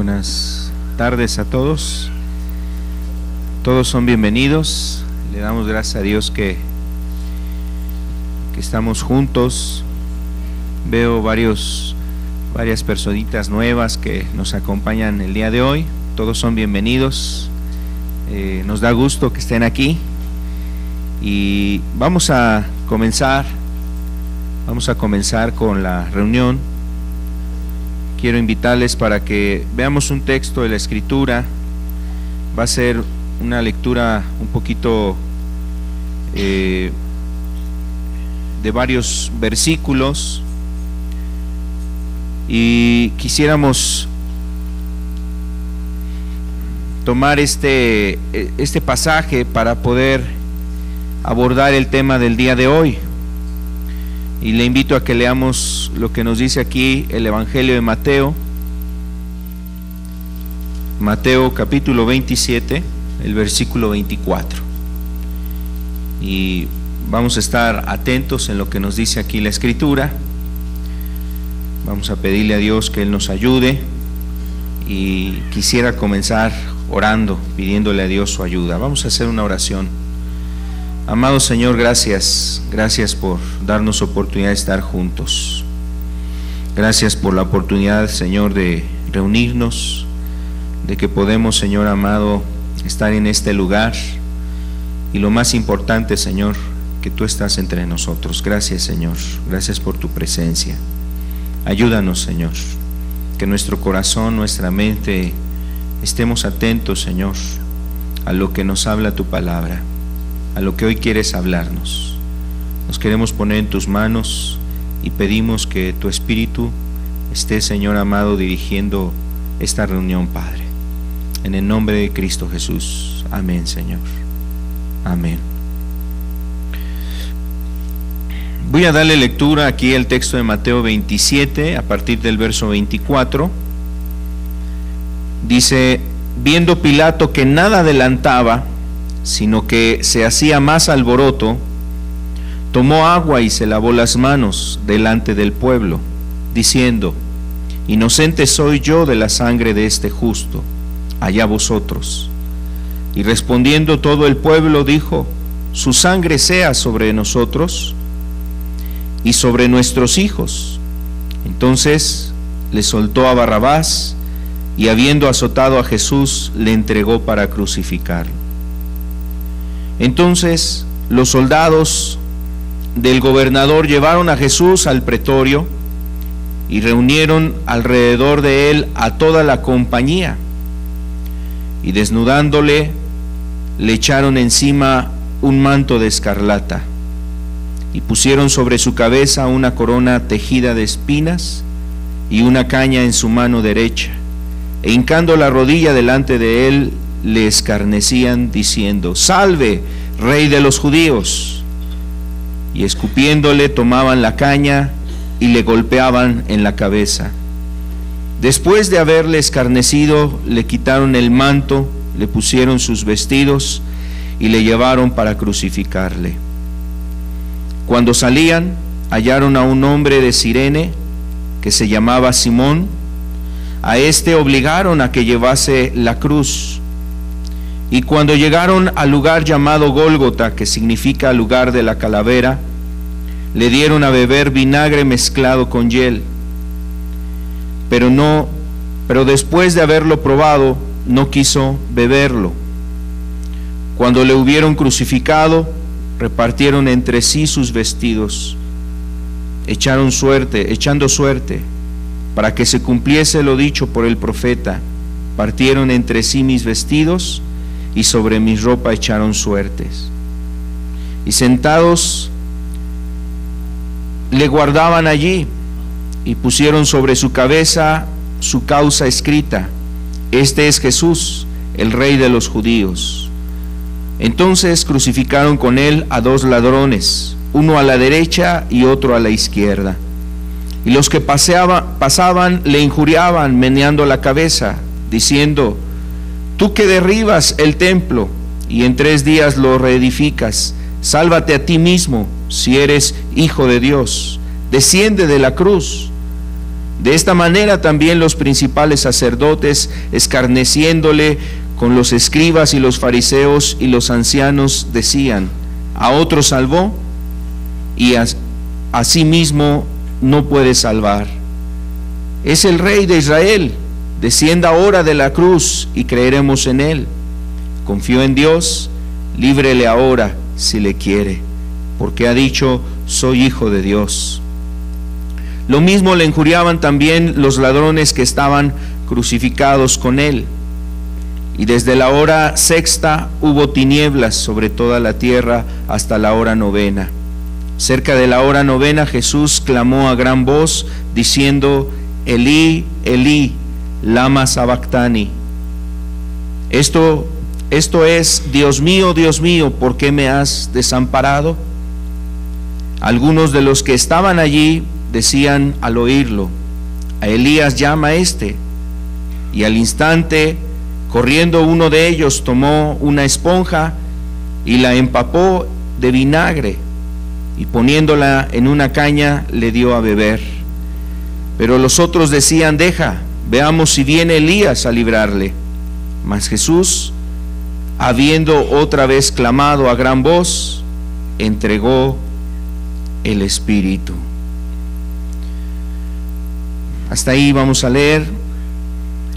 Buenas tardes a todos. Todos son bienvenidos. Le damos gracias a Dios que estamos juntos. Veo varias personitas nuevas que nos acompañan el día de hoy. Todos son bienvenidos. Nos da gusto que estén aquí. Y vamos a comenzar con la reunión. Quiero invitarles para que veamos un texto de la Escritura. Va a ser una lectura un poquito de varios versículos, y quisiéramos tomar este pasaje para poder abordar el tema del día de hoy. Y le invito a que leamos lo que nos dice aquí el Evangelio de Mateo. Mateo capítulo 27, el versículo 24. Y vamos a estar atentos en lo que nos dice aquí la Escritura. Vamos a pedirle a Dios que Él nos ayude. Y quisiera comenzar orando, pidiéndole a Dios su ayuda. Vamos a hacer una oración. Amado Señor, gracias por darnos oportunidad de estar juntos. Gracias por la oportunidad, Señor, de reunirnos, de que podemos, Señor amado, estar en este lugar. Y lo más importante, Señor, que tú estás entre nosotros. Gracias, Señor, gracias por tu presencia. Ayúdanos, Señor, que nuestro corazón, nuestra mente, estemos atentos, Señor, a lo que nos habla tu palabra, a lo que hoy quieres hablarnos. Nos queremos poner en tus manos y pedimos que tu Espíritu esté, Señor amado, dirigiendo esta reunión, Padre. En el nombre de Cristo Jesús. Amén, Señor. Amén. Voy a darle lectura aquí al texto de Mateo 27, a partir del verso 24. Dice: viendo Pilato que nada adelantaba, sino que se hacía más alboroto, tomó agua y se lavó las manos delante del pueblo, diciendo: inocente soy yo de la sangre de este justo, allá vosotros. Y respondiendo todo el pueblo dijo: su sangre sea sobre nosotros y sobre nuestros hijos. Entonces le soltó a Barrabás, y habiendo azotado a Jesús, le entregó para crucificarlo. Entonces los soldados del gobernador llevaron a Jesús al pretorio y reunieron alrededor de él a toda la compañía, y desnudándole le echaron encima un manto de escarlata y pusieron sobre su cabeza una corona tejida de espinas y una caña en su mano derecha, e hincando la rodilla delante de él le escarnecían diciendo: salve, Rey de los judíos. Y escupiéndole tomaban la caña y le golpeaban en la cabeza. Después de haberle escarnecido, le quitaron el manto, le pusieron sus vestidos y le llevaron para crucificarle. Cuando salían, hallaron a un hombre de Cirene que se llamaba Simón. A este obligaron a que llevase la cruz. Y cuando llegaron al lugar llamado Gólgota, que significa lugar de la calavera, le dieron a beber vinagre mezclado con hiel. Pero después de haberlo probado, no quiso beberlo. Cuando le hubieron crucificado, repartieron entre sí sus vestidos, echando suerte, para que se cumpliese lo dicho por el profeta: partieron entre sí mis vestidos, y sobre mi ropa echaron suertes. Y sentados le guardaban allí, y pusieron sobre su cabeza su causa escrita: este es Jesús, el Rey de los judíos. Entonces crucificaron con él a dos ladrones, uno a la derecha y otro a la izquierda. Y los que pasaban le injuriaban, meneando la cabeza, diciendo: tú que derribas el templo y en 3 días lo reedificas, sálvate a ti mismo, si eres hijo de Dios, desciende de la cruz. De esta manera también los principales sacerdotes, escarneciéndole con los escribas y los fariseos y los ancianos, decían: a otro salvó y a sí mismo no puede salvar. Es el Rey de Israel, descienda ahora de la cruz y creeremos en él. Confió en Dios, líbrele ahora si le quiere, porque ha dicho: soy hijo de Dios. Lo mismo le injuriaban también los ladrones que estaban crucificados con él. Y desde la hora sexta hubo tinieblas sobre toda la tierra hasta la hora novena. Cerca de la hora novena Jesús clamó a gran voz diciendo: Elí, Elí, lama sabactani. Esto es: Dios mío, ¿por qué me has desamparado? Algunos de los que estaban allí decían al oírlo: a Elías llama este. Y al instante, corriendo uno de ellos, tomó una esponja y la empapó de vinagre, y poniéndola en una caña le dio a beber. Pero los otros decían: deja, veamos si viene Elías a librarle. Mas Jesús, habiendo otra vez clamado a gran voz, entregó el Espíritu. Hasta ahí vamos a leer.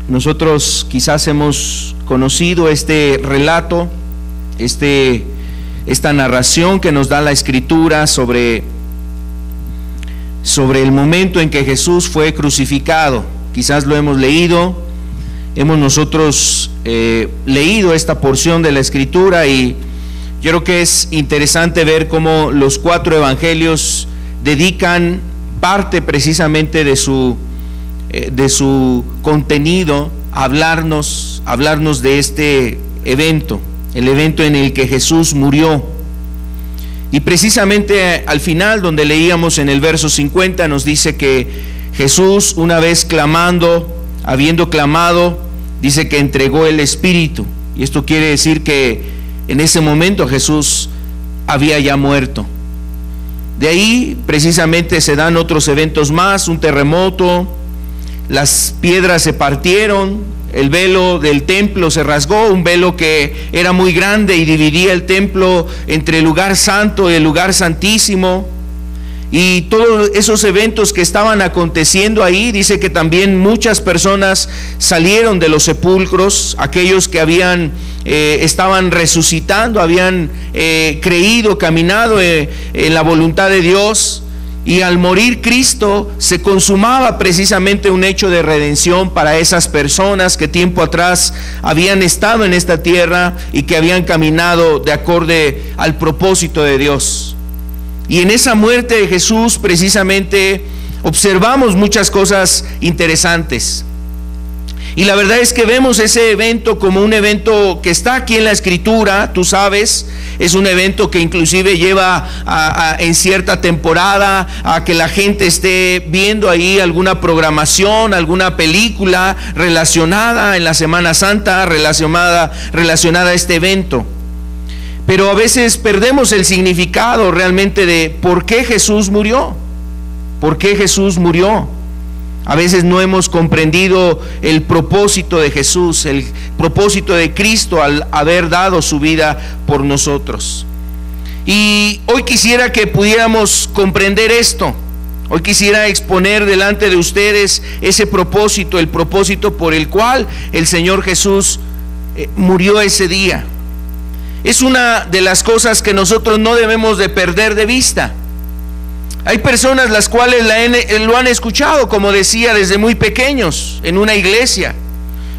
Nosotros quizás hemos conocido este relato, esta narración que nos da la Escritura sobre el momento en que Jesús fue crucificado. Quizás lo hemos leído, hemos nosotros leído esta porción de la Escritura, y yo creo que es interesante ver cómo los 4 evangelios dedican parte precisamente de su contenido a hablarnos de este evento, el evento en el que Jesús murió. Y precisamente al final, donde leíamos en el verso 50, nos dice que Jesús, una vez habiendo clamado, dice que entregó el Espíritu. Y esto quiere decir que en ese momento Jesús había ya muerto. De ahí precisamente se dan otros eventos más: un terremoto, las piedras se partieron, el velo del templo se rasgó, un velo que era muy grande y dividía el templo entre el lugar santo y el lugar santísimo. Y todos esos eventos que estaban aconteciendo ahí, dice que también muchas personas salieron de los sepulcros, aquellos que estaban resucitando, habían creído, caminado en la voluntad de Dios. Y al morir Cristo se consumaba precisamente un hecho de redención para esas personas que tiempo atrás habían estado en esta tierra y que habían caminado de acorde al propósito de Dios. Y en esa muerte de Jesús precisamente observamos muchas cosas interesantes. Y la verdad es que vemos ese evento como un evento que está aquí en la Escritura, tú sabes, es un evento que inclusive lleva en cierta temporada a que la gente esté viendo ahí alguna programación, alguna película relacionada en la Semana Santa, relacionada a este evento. Pero a veces perdemos el significado realmente de por qué Jesús murió. ¿Por qué Jesús murió? A veces no hemos comprendido el propósito de Jesús, el propósito de Cristo al haber dado su vida por nosotros. Y hoy quisiera que pudiéramos comprender esto. Hoy quisiera exponer delante de ustedes ese propósito, el propósito por el cual el Señor Jesús murió ese día. Es una de las cosas que nosotros no debemos de perder de vista. Hay personas las cuales lo han escuchado, como decía, desde muy pequeños en una iglesia.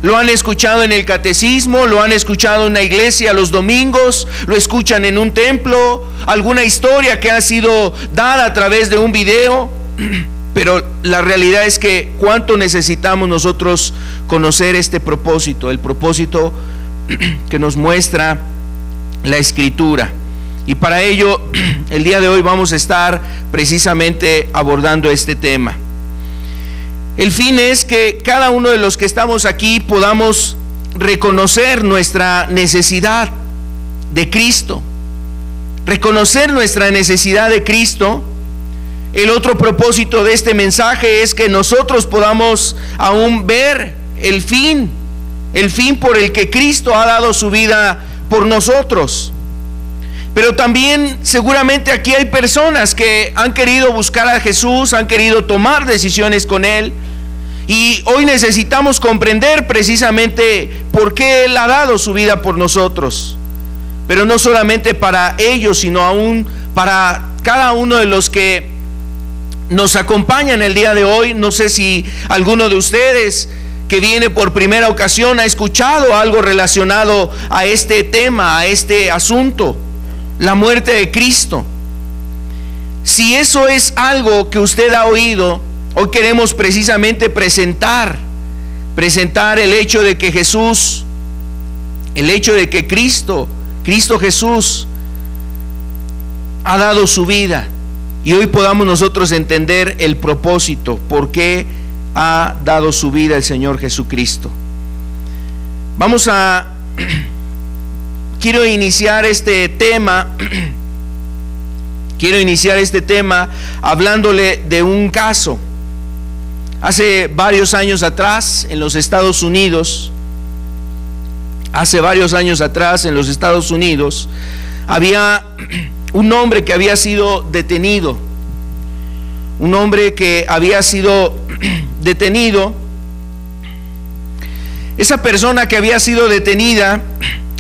Lo han escuchado en el catecismo, lo han escuchado en la iglesia los domingos, lo escuchan en un templo, alguna historia que ha sido dada a través de un video. Pero la realidad es que cuánto necesitamos nosotros conocer este propósito, el propósito que nos muestra la Escritura. Y para ello, el día de hoy vamos a estar precisamente abordando este tema. El fin es que cada uno de los que estamos aquí podamos reconocer nuestra necesidad de Cristo. Reconocer nuestra necesidad de Cristo El otro propósito de este mensaje es que nosotros podamos aún ver el fin por el que Cristo ha dado su vida por nosotros. Pero también seguramente aquí hay personas que han querido buscar a Jesús, han querido tomar decisiones con Él, y hoy necesitamos comprender precisamente por qué Él ha dado su vida por nosotros. Pero no solamente para ellos, sino aún para cada uno de los que nos acompañan el día de hoy. No sé si alguno de ustedes que viene por primera ocasión ha escuchado algo relacionado a este tema, a este asunto, la muerte de Cristo. Si eso es algo que usted ha oído, hoy queremos precisamente presentar el hecho de que Jesús, el hecho de que Cristo Jesús ha dado su vida, y hoy podamos nosotros entender el propósito, por qué ha dado su vida el Señor Jesucristo. Quiero iniciar este tema hablándole de un caso. Hace varios años atrás en los Estados Unidos, había un hombre que había sido detenido. Esa persona que había sido detenida,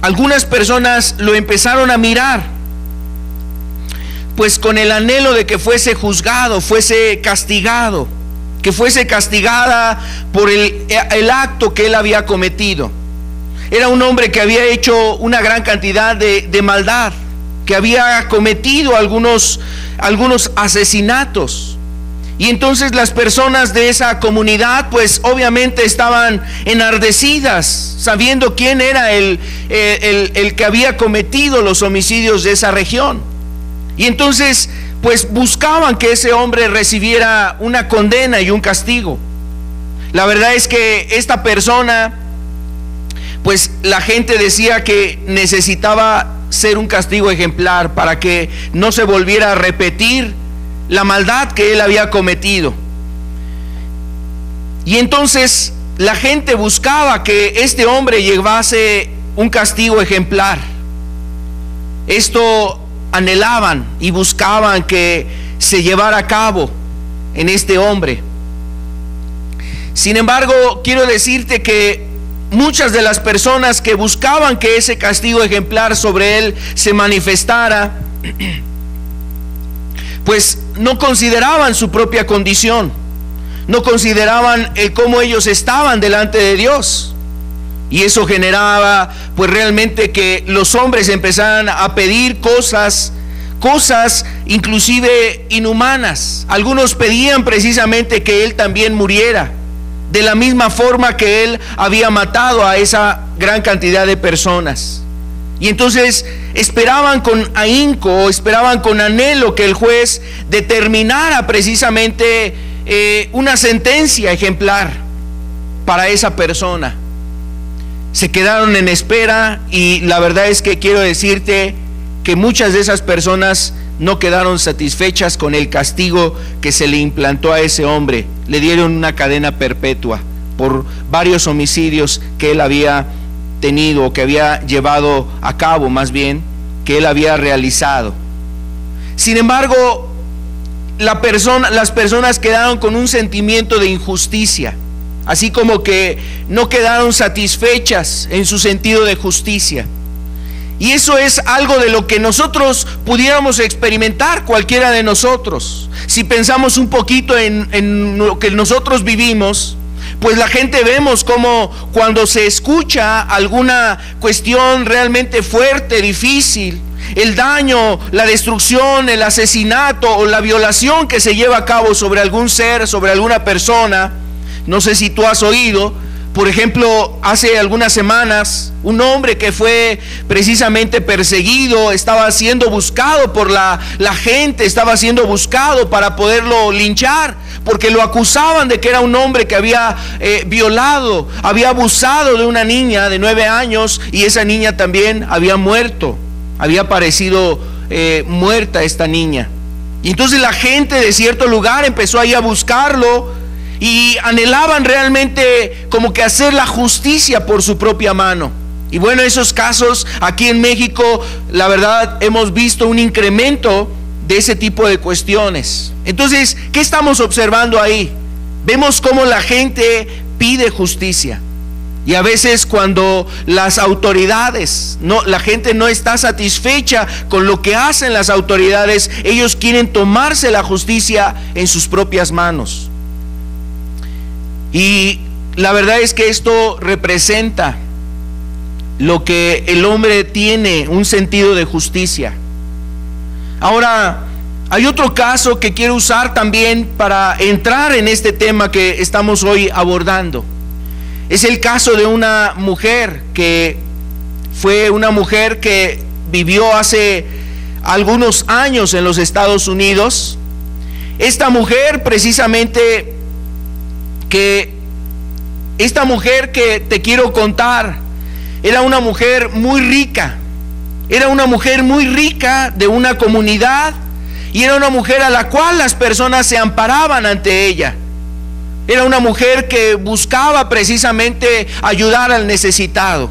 algunas personas lo empezaron a mirar, pues con el anhelo de que fuese juzgado, fuese castigado, que fuese castigada por el acto que él había cometido. Era un hombre que había hecho una gran cantidad de maldad, que había cometido algunos asesinatos. Y entonces las personas de esa comunidad pues obviamente estaban enardecidas, sabiendo quién era el que había cometido los homicidios de esa región. Y entonces pues buscaban que ese hombre recibiera una condena y un castigo. La verdad es que esta persona, pues la gente decía que necesitaba ser un castigo ejemplar para que no se volviera a repetir la maldad que él había cometido. Y entonces la gente buscaba que este hombre llevase un castigo ejemplar. Esto anhelaban y buscaban que se llevara a cabo en este hombre. Sin embargo, quiero decirte que muchas de las personas que buscaban que ese castigo ejemplar sobre él se manifestara, pues no consideraban su propia condición, no consideraban el cómo ellos estaban delante de Dios. Y eso generaba pues realmente que los hombres empezaran a pedir cosas inclusive inhumanas. Algunos pedían precisamente que él también muriera, de la misma forma que él había matado a esa gran cantidad de personas. Y entonces esperaban con ahínco, esperaban con anhelo que el juez determinara precisamente una sentencia ejemplar para esa persona. Se quedaron en espera, y la verdad es que quiero decirte que muchas de esas personas no quedaron satisfechas con el castigo que se le implantó a ese hombre. Le dieron una cadena perpetua por varios homicidios que él había tenido, o que había llevado a cabo, más bien, que él había realizado. Sin embargo, las personas quedaron con un sentimiento de injusticia, así como que no quedaron satisfechas en su sentido de justicia. Y eso es algo de lo que nosotros pudiéramos experimentar, cualquiera de nosotros. Si pensamos un poquito en lo que nosotros vivimos, pues la gente vemos como cuando se escucha alguna cuestión realmente fuerte, difícil, el daño, la destrucción, el asesinato o la violación que se lleva a cabo sobre algún ser, sobre alguna persona. No sé si tú has oído, por ejemplo, hace algunas semanas, un hombre que fue precisamente perseguido, estaba siendo buscado por la gente, estaba siendo buscado para poderlo linchar, porque lo acusaban de que era un hombre que había violado, había abusado de una niña de 9 años, y esa niña también había muerto, había aparecido muerta esta niña. Y entonces la gente de cierto lugar empezó ahí a buscarlo y anhelaban realmente como que hacer la justicia por su propia mano. Y bueno, esos casos aquí en México, la verdad, hemos visto un incremento de ese tipo de cuestiones. Entonces, ¿qué estamos observando ahí? Vemos cómo la gente pide justicia. Y a veces cuando las autoridades, la gente no está satisfecha con lo que hacen las autoridades, ellos quieren tomarse la justicia en sus propias manos. Y la verdad es que esto representa lo que el hombre tiene, un sentido de justicia. Ahora, hay otro caso que quiero usar también para entrar en este tema que estamos hoy abordando. Es el caso de una mujer que fue una mujer que vivió hace algunos años en los Estados Unidos. Esta mujer precisamente, esta mujer que te quiero contar, era una mujer muy rica. Era una mujer muy rica de una comunidad y era una mujer a la cual las personas se amparaban ante ella. Era una mujer que buscaba precisamente ayudar al necesitado.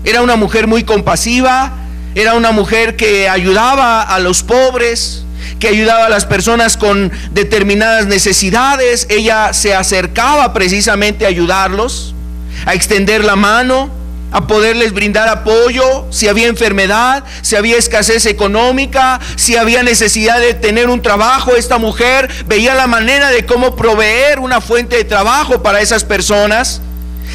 Era una mujer muy compasiva, era una mujer que ayudaba a los pobres, que ayudaba a las personas con determinadas necesidades. Ella se acercaba precisamente a ayudarlos, a extender la mano, a poderles brindar apoyo si había enfermedad, si había escasez económica, si había necesidad de tener un trabajo. Esta mujer veía la manera de cómo proveer una fuente de trabajo para esas personas.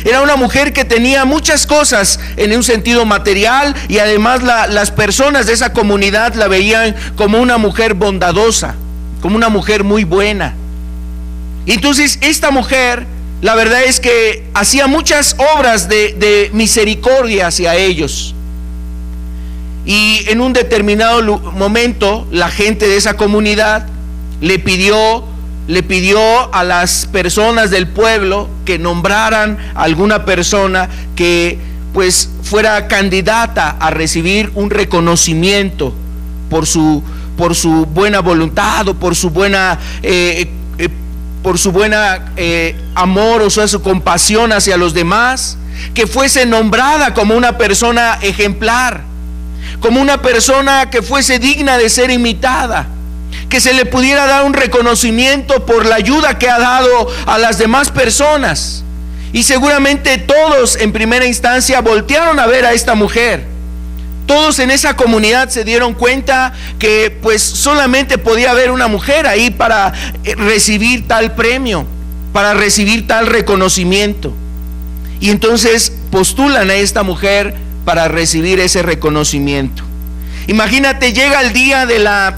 Era una mujer que tenía muchas cosas en un sentido material y además las personas de esa comunidad la veían como una mujer bondadosa, como una mujer muy buena. Y entonces esta mujer, la verdad es que hacía muchas obras de misericordia hacia ellos. Y en un determinado momento, la gente de esa comunidad le pidió a las personas del pueblo que nombraran a alguna persona que pues fuera candidata a recibir un reconocimiento por su buena voluntad o por su buena amor o su compasión hacia los demás, que fuese nombrada como una persona ejemplar, como una persona que fuese digna de ser imitada, que se le pudiera dar un reconocimiento por la ayuda que ha dado a las demás personas. Y seguramente todos en primera instancia voltearon a ver a esta mujer. Todos en esa comunidad se dieron cuenta que pues solamente podía haber una mujer ahí para recibir tal premio, para recibir tal reconocimiento. Y entonces postulan a esta mujer para recibir ese reconocimiento. Imagínate, llega el día de la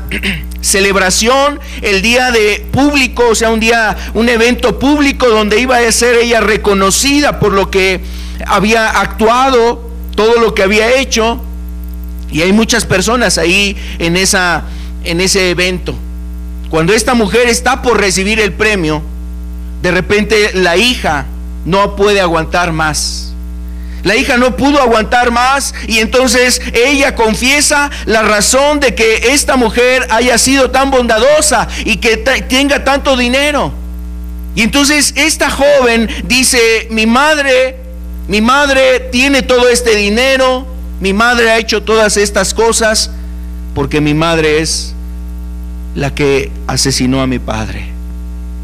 celebración, el día de público, o sea, un evento público donde iba a ser ella reconocida por lo que había actuado, todo lo que había hecho. Y hay muchas personas ahí en ese evento. Cuando esta mujer está por recibir el premio, de repente la hija no puede aguantar más. La hija no pudo aguantar más y entonces ella confiesa la razón de que esta mujer haya sido tan bondadosa y que tenga tanto dinero. Y entonces esta joven dice: mi madre tiene todo este dinero, mi madre ha hecho todas estas cosas porque mi madre es la que asesinó a mi padre.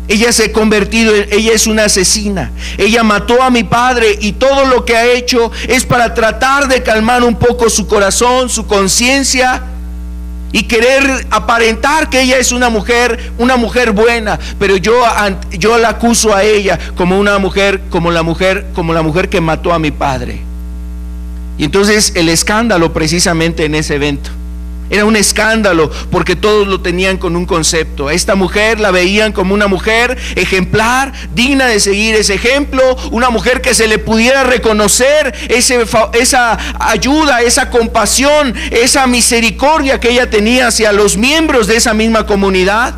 Ella se ha convertido, ella es una asesina. Ella mató a mi padre y todo lo que ha hecho es para tratar de calmar un poco su corazón, su conciencia y querer aparentar que ella es una mujer buena. Pero yo la acuso a ella como una mujer, como la mujer que mató a mi padre. Y entonces el escándalo precisamente en ese evento era un escándalo porque todos lo tenían con un concepto. A esta mujer la veían como una mujer ejemplar, digna de seguir ese ejemplo, una mujer que se le pudiera reconocer esa ayuda, esa compasión, esa misericordia que ella tenía hacia los miembros de esa misma comunidad.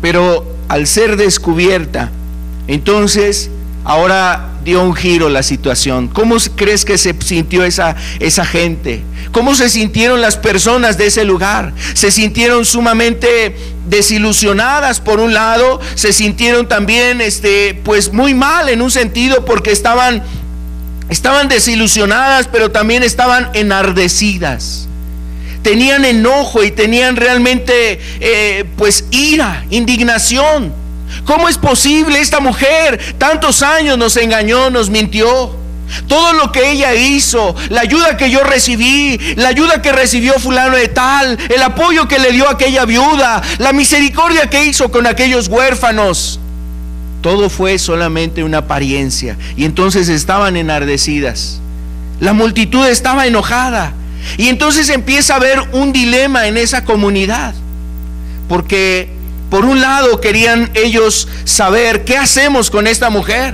Pero al ser descubierta, entonces ahora dio un giro la situación. ¿Cómo crees que se sintió esa gente? ¿Cómo se sintieron las personas de ese lugar? Se sintieron sumamente desilusionadas por un lado, se sintieron también pues muy mal en un sentido, porque estaban desilusionadas, pero también estaban enardecidas. Tenían enojo y tenían realmente pues ira, indignación. ¿Cómo es posible? Esta mujer tantos años nos engañó, nos mintió. Todo lo que ella hizo, la ayuda que yo recibí, la ayuda que recibió fulano de tal, el apoyo que le dio a aquella viuda, la misericordia que hizo con aquellos huérfanos, todo fue solamente una apariencia. Y entonces estaban enardecidas. La multitud estaba enojada. Y entonces empieza a haber un dilema en esa comunidad, porque por un lado querían ellos saber: ¿qué hacemos con esta mujer?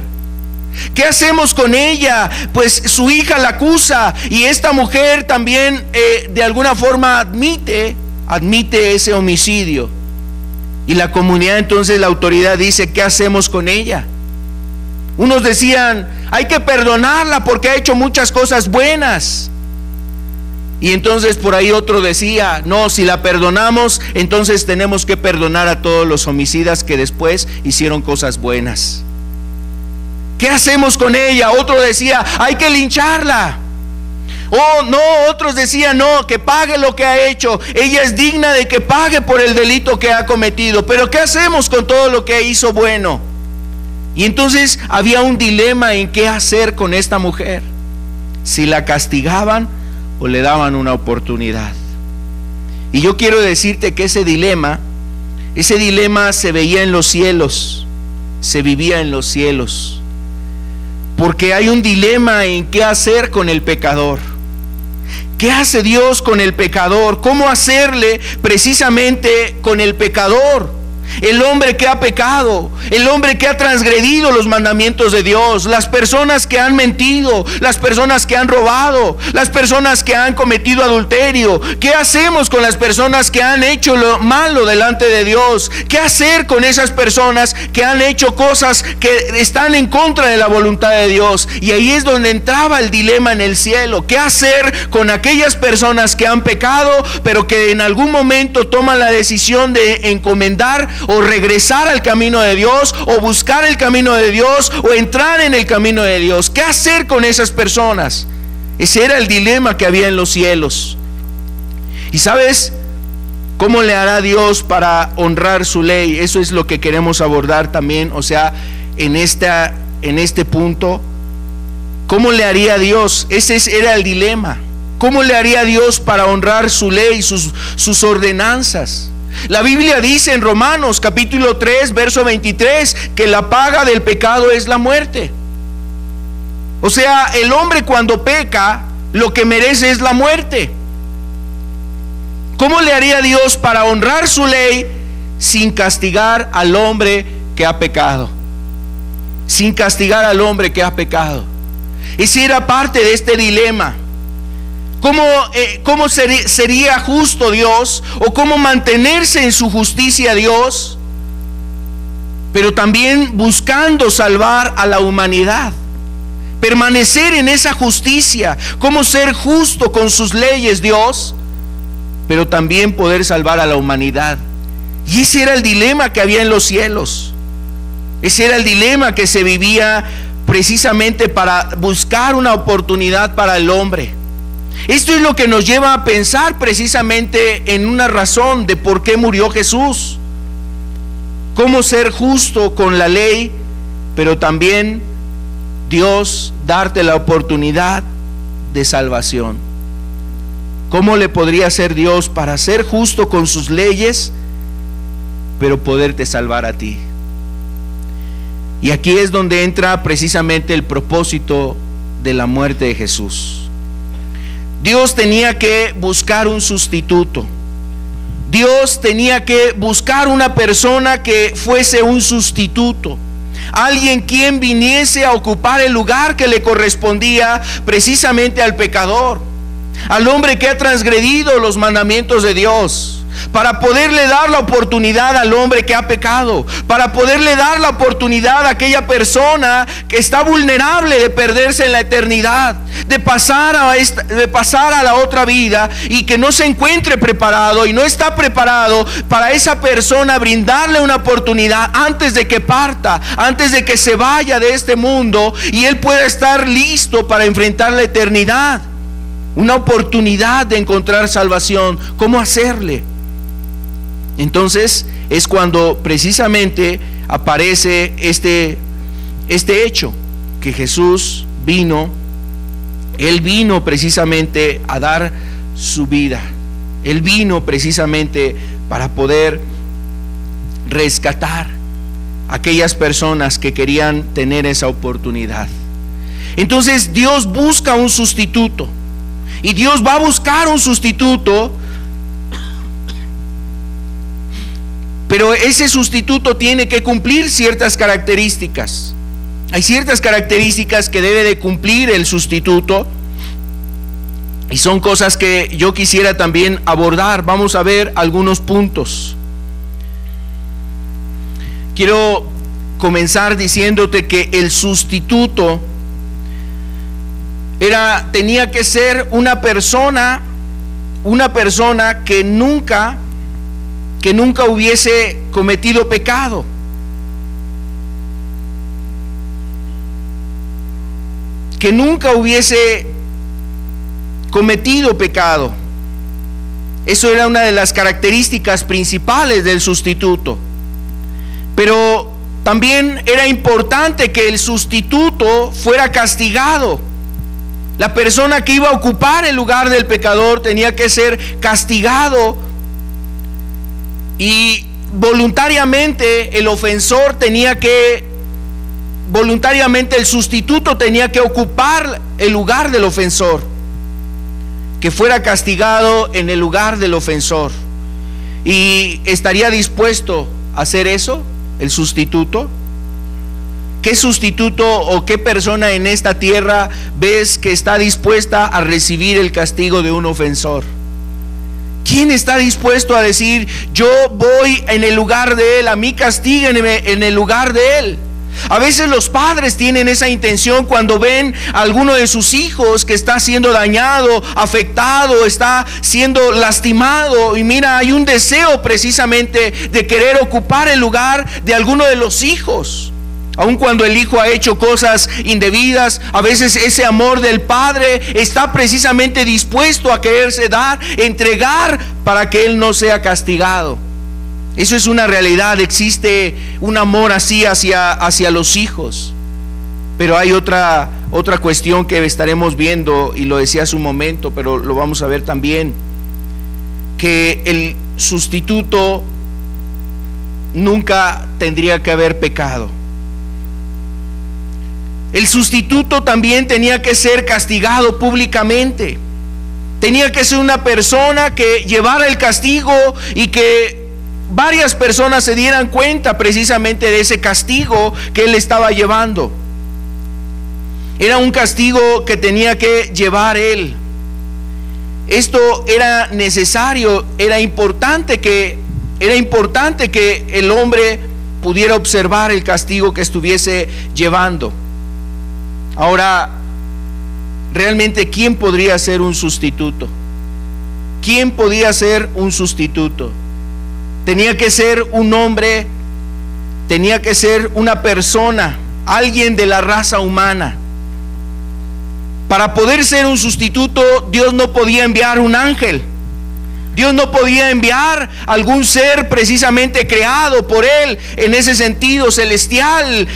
¿Qué hacemos con ella? Pues su hija la acusa, y esta mujer también de alguna forma admite ese homicidio. Y la comunidad, entonces la autoridad dice: ¿qué hacemos con ella? Unos decían: hay que perdonarla porque ha hecho muchas cosas buenas. Y entonces por ahí otro decía: no, si la perdonamos, entonces tenemos que perdonar a todos los homicidas que después hicieron cosas buenas. ¿Qué hacemos con ella? Otro decía: hay que lincharla. Oh, no, otros decían: no, que pague lo que ha hecho. Ella es digna de que pague por el delito que ha cometido. Pero ¿qué hacemos con todo lo que hizo bueno? Y entonces había un dilema en qué hacer con esta mujer: si la castigaban o le daban una oportunidad. Y yo quiero decirte que ese dilema se veía en los cielos, se vivía en los cielos, porque hay un dilema en qué hacer con el pecador. ¿Qué hace Dios con el pecador? ¿Cómo hacerle precisamente con el pecador? El hombre que ha pecado, el hombre que ha transgredido los mandamientos de Dios, las personas que han mentido, las personas que han robado, las personas que han cometido adulterio. ¿Qué hacemos con las personas que han hecho lo malo delante de Dios? ¿Qué hacer con esas personas que han hecho cosas que están en contra de la voluntad de Dios? Y ahí es donde entraba el dilema en el cielo. ¿Qué hacer con aquellas personas que han pecado, pero que en algún momento toman la decisión de encomendar o regresar al camino de Dios, o buscar el camino de Dios, o entrar en el camino de Dios? ¿Qué hacer con esas personas? Ese era el dilema que había en los cielos. ¿Y sabes cómo le hará Dios para honrar su ley? Eso es lo que queremos abordar también, o sea, en este punto. ¿Cómo le haría Dios? Ese era el dilema. ¿Cómo le haría Dios para honrar su ley, sus ordenanzas? La Biblia dice en Romanos capítulo 3 verso 23 que la paga del pecado es la muerte. O sea, el hombre cuando peca, lo que merece es la muerte. ¿Cómo le haría Dios para honrar su ley sin castigar al hombre que ha pecado? Sin castigar al hombre que ha pecado. Ese era parte de este dilema. ¿Cómo sería justo Dios? ¿O cómo mantenerse en su justicia Dios? Pero también buscando salvar a la humanidad. Permanecer en esa justicia. ¿Cómo ser justo con sus leyes Dios? Pero también poder salvar a la humanidad. Y ese era el dilema que había en los cielos. Ese era el dilema que se vivía precisamente para buscar una oportunidad para el hombre. Esto es lo que nos lleva a pensar precisamente en una razón de por qué murió Jesús. Cómo ser justo con la ley, pero también Dios darte la oportunidad de salvación. ¿Cómo le podría hacer Dios para ser justo con sus leyes, pero poderte salvar a ti? Y aquí es donde entra precisamente el propósito de la muerte de Jesús. Dios tenía que buscar un sustituto. Dios tenía que buscar una persona que fuese un sustituto. Alguien quien viniese a ocupar el lugar que le correspondía precisamente al pecador, al hombre que ha transgredido los mandamientos de Dios, para poderle dar la oportunidad al hombre que ha pecado, para poderle dar la oportunidad a aquella persona que está vulnerable de perderse en la eternidad, de pasar a la otra vida, y que no se encuentre preparado y no está preparado para esa persona, brindarle una oportunidad antes de que parta, antes de que se vaya de este mundo y él pueda estar listo para enfrentar la eternidad. Una oportunidad de encontrar salvación. ¿Cómo hacerle? Entonces es cuando precisamente aparece este hecho, que Jesús vino. Él vino precisamente a dar su vida. Él vino precisamente para poder rescatar a aquellas personas que querían tener esa oportunidad. Entonces Dios busca un sustituto, y Dios va a buscar un sustituto, pero ese sustituto tiene que cumplir ciertas características. Hay ciertas características que debe de cumplir el sustituto, y son cosas que yo quisiera también abordar. Vamos a ver algunos puntos. Quiero comenzar diciéndote que el sustituto tenía que ser una persona que nunca hubiese cometido pecado. Que nunca hubiese cometido pecado. Eso era una de las características principales del sustituto. Pero también era importante que el sustituto fuera castigado. La persona que iba a ocupar el lugar del pecador tenía que ser castigado, y voluntariamente el sustituto tenía que ocupar el lugar del ofensor, que fuera castigado en el lugar del ofensor. ¿Y estaría dispuesto a hacer eso el sustituto? ¿Qué sustituto o qué persona en esta tierra ves que está dispuesta a recibir el castigo de un ofensor? ¿Quién está dispuesto a decir: yo voy en el lugar de él, a mí castíguenme en el lugar de él? A veces los padres tienen esa intención cuando ven a alguno de sus hijos que está siendo dañado, afectado, está siendo lastimado, y mira, hay un deseo precisamente de querer ocupar el lugar de alguno de los hijos. Aun cuando el hijo ha hecho cosas indebidas, a veces ese amor del padre está precisamente dispuesto a quererse entregar para que él no sea castigado. Eso es una realidad. Existe un amor así hacia los hijos. Pero hay otra cuestión que estaremos viendo, y lo decía hace un momento, pero lo vamos a ver también, que el sustituto nunca tendría que haber pecado. El sustituto también tenía que ser castigado públicamente. Tenía que ser una persona que llevara el castigo y que varias personas se dieran cuenta precisamente de ese castigo que él estaba llevando. Era un castigo que tenía que llevar él. Esto era necesario, era importante que el hombre pudiera observar el castigo que estuviese llevando. Ahora, realmente, ¿quién podría ser un sustituto? ¿Quién podía ser un sustituto? Tenía que ser un hombre, tenía que ser una persona, alguien de la raza humana. Para poder ser un sustituto, Dios no podía enviar un ángel. Dios no podía enviar algún ser precisamente creado por él en ese sentido celestial,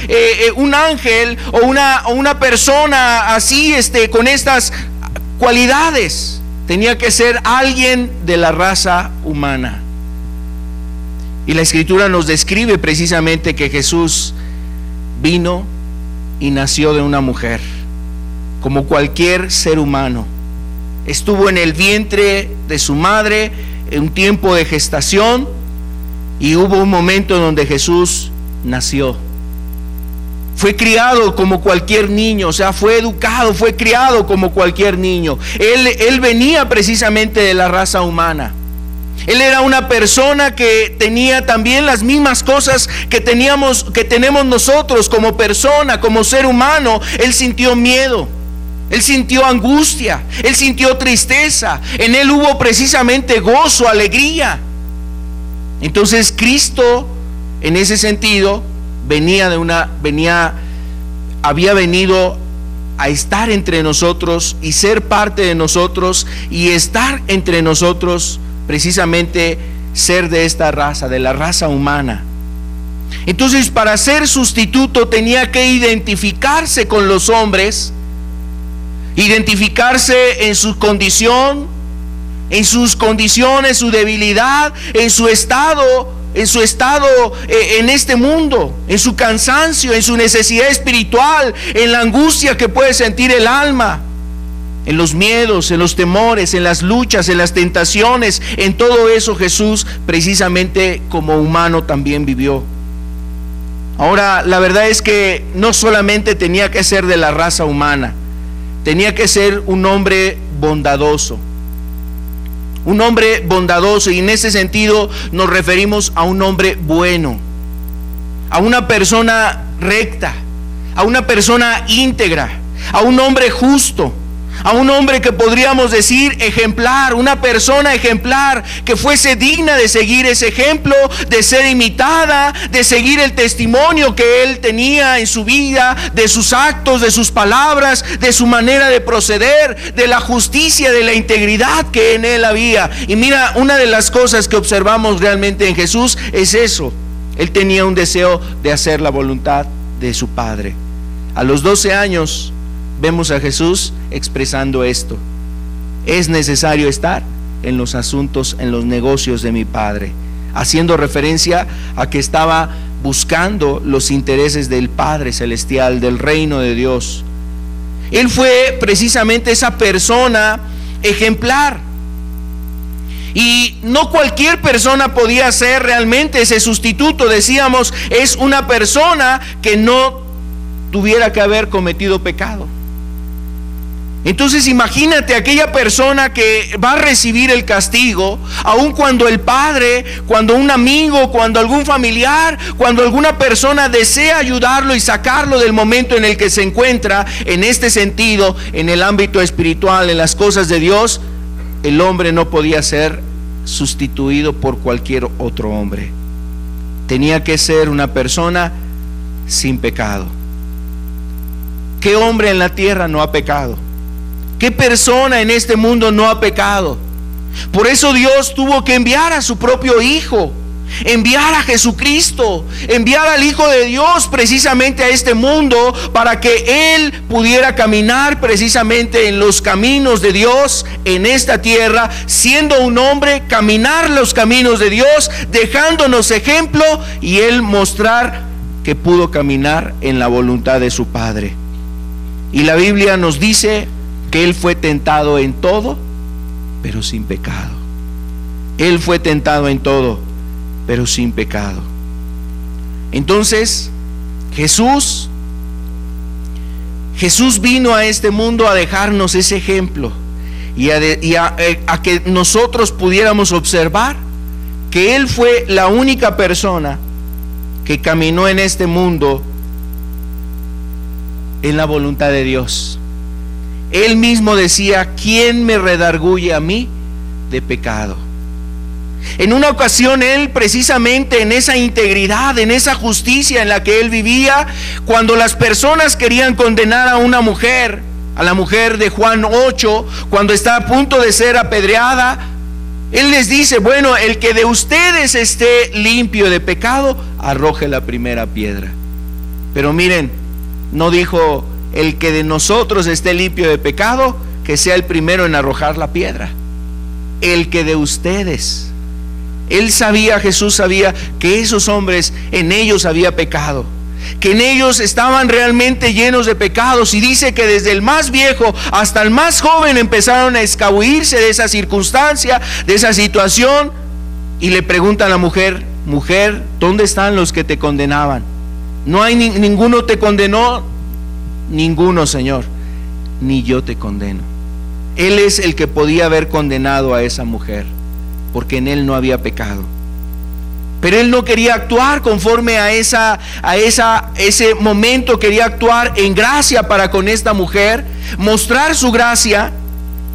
un ángel o una persona así con estas cualidades. Tenía que ser alguien de la raza humana. Y la Escritura nos describe precisamente que Jesús vino y nació de una mujer, como cualquier ser humano. Estuvo en el vientre de su madre en un tiempo de gestación, y hubo un momento donde Jesús nació. Fue criado como cualquier niño, o sea, fue educado, fue criado como cualquier niño. Él venía precisamente de la raza humana. Él era una persona que tenía también las mismas cosas que tenemos nosotros como persona, como ser humano. Él sintió miedo, él sintió angustia, él sintió tristeza. En él hubo precisamente gozo, alegría. Entonces Cristo, en ese sentido, había venido a estar entre nosotros y ser parte de nosotros, y estar entre nosotros precisamente ser de esta raza, de la raza humana. Entonces, para ser sustituto tenía que identificarse con los hombres, identificarse en su condición, en sus condiciones, su debilidad, en su estado en este mundo, en su cansancio, en su necesidad espiritual, en la angustia que puede sentir el alma, en los miedos, en los temores, en las luchas, en las tentaciones. En todo eso Jesús, precisamente como humano, también vivió. Ahora, la verdad es que no solamente tenía que ser de la raza humana, tenía que ser un hombre bondadoso. Un hombre bondadoso, y en ese sentido nos referimos a un hombre bueno, a una persona recta, a una persona íntegra, a un hombre justo, a un hombre que podríamos decir ejemplar, una persona ejemplar que fuese digna de seguir ese ejemplo, de ser imitada, de seguir el testimonio que él tenía en su vida, de sus actos, de sus palabras, de su manera de proceder, de la justicia, de la integridad que en él había. Y mira, una de las cosas que observamos realmente en Jesús es eso: él tenía un deseo de hacer la voluntad de su Padre. A los 12 años vemos a Jesús expresando esto: es necesario estar en los asuntos, en los negocios de mi Padre, haciendo referencia a que estaba buscando los intereses del Padre Celestial, del reino de Dios. Él fue precisamente esa persona ejemplar, y no cualquier persona podía ser realmente ese sustituto. Decíamos, es una persona que no tuviera que haber cometido pecado. Entonces imagínate aquella persona que va a recibir el castigo, aun cuando el padre, cuando un amigo, cuando algún familiar, cuando alguna persona desea ayudarlo y sacarlo del momento en el que se encuentra. En este sentido, en el ámbito espiritual, en las cosas de Dios, el hombre no podía ser sustituido por cualquier otro hombre. Tenía que ser una persona sin pecado. ¿Qué hombre en la tierra no ha pecado? ¿Qué persona en este mundo no ha pecado? Por eso Dios tuvo que enviar a su propio Hijo, enviar a Jesucristo, enviar al Hijo de Dios precisamente a este mundo, para que Él pudiera caminar precisamente en los caminos de Dios en esta tierra, siendo un hombre, caminar los caminos de Dios, dejándonos ejemplo, y Él mostrar que pudo caminar en la voluntad de su Padre. Y la Biblia nos dice que Él fue tentado en todo, pero sin pecado. Él fue tentado en todo, pero sin pecado. Entonces, Jesús vino a este mundo a dejarnos ese ejemplo, y a que nosotros pudiéramos observar que Él fue la única persona que caminó en este mundo en la voluntad de Dios. Él mismo decía: ¿quién me redarguye a mí de pecado? En una ocasión Él, precisamente en esa integridad, en esa justicia en la que Él vivía, cuando las personas querían condenar a una mujer, a la mujer de Juan 8, cuando está a punto de ser apedreada, Él les dice: bueno, el que de ustedes esté limpio de pecado, arroje la primera piedra. Pero miren, no dijo: el que de nosotros esté limpio de pecado, que sea el primero en arrojar la piedra. El que de ustedes. Él sabía, Jesús sabía que esos hombres, en ellos había pecado, que en ellos estaban realmente llenos de pecados, y dice que desde el más viejo hasta el más joven empezaron a escabullirse de esa circunstancia, de esa situación. Y le pregunta a la mujer: mujer, ¿dónde están los que te condenaban? ¿No hay ninguno te condenó? Ninguno, Señor, ni yo te condeno. Él es el que podía haber condenado a esa mujer, porque en él no había pecado. Pero él no quería actuar conforme a ese momento, quería actuar en gracia para con esta mujer, mostrar su gracia.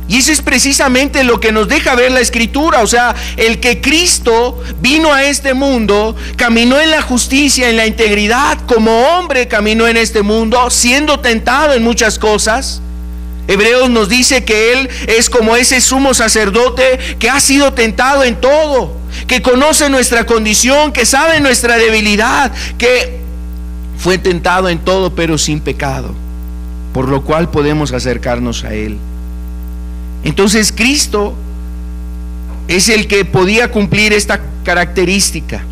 Y eso es precisamente lo que nos deja ver la Escritura. O sea, el que Cristo vino a este mundo, caminó en la justicia, en la integridad, como hombre caminó en este mundo, siendo tentado en muchas cosas. Hebreos nos dice que Él es como ese sumo sacerdote que ha sido tentado en todo, que conoce nuestra condición, que sabe nuestra debilidad, que fue tentado en todo pero sin pecado, por lo cual podemos acercarnos a Él. Entonces Cristo es el que podía cumplir esta característica.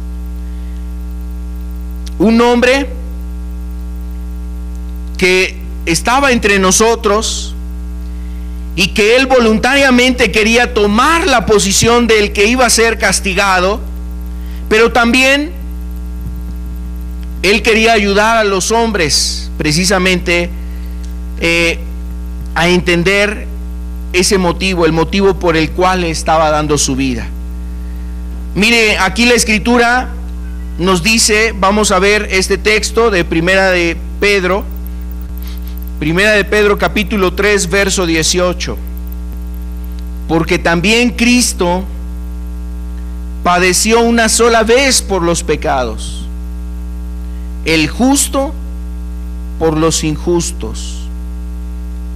Un hombre que estaba entre nosotros y que él voluntariamente quería tomar la posición del que iba a ser castigado, pero también él quería ayudar a los hombres precisamente a entender ese motivo, el motivo por el cual estaba dando su vida. Mire, aquí la Escritura nos dice, vamos a ver este texto de Primera de Pedro capítulo 3 verso 18. Porque también Cristo padeció una sola vez por los pecados, el justo por los injustos,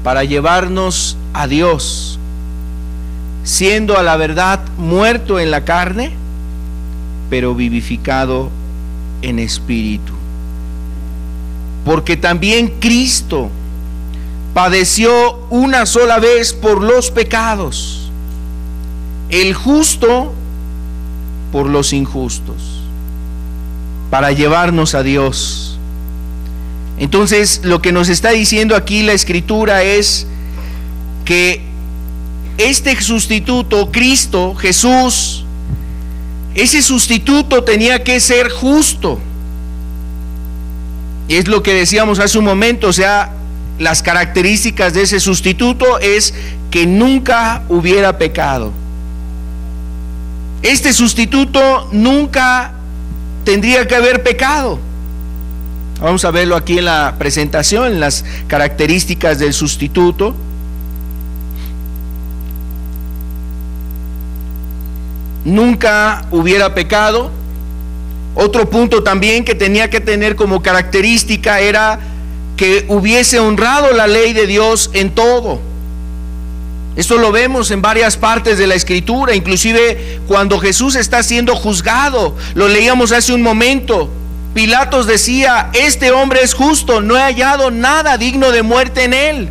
para llevarnos a Dios, siendo a la verdad muerto en la carne, pero vivificado en espíritu. Porque también Cristo padeció una sola vez por los pecados, el justo por los injustos, para llevarnos a Dios. Entonces, lo que nos está diciendo aquí la Escritura es que este sustituto, Cristo, Jesús, ese sustituto tenía que ser justo. Es lo que decíamos hace un momento, o sea, las características de ese sustituto es que nunca hubiera pecado. Este sustituto nunca tendría que haber pecado. Vamos a verlo aquí en la presentación, en las características del sustituto. Nunca hubiera pecado. Otro punto también que tenía que tener como característica era que hubiese honrado la ley de Dios en todo. Esto lo vemos en varias partes de la Escritura, inclusive cuando Jesús está siendo juzgado, lo leíamos hace un momento. Pilatos decía: este hombre es justo, no he hallado nada digno de muerte en él.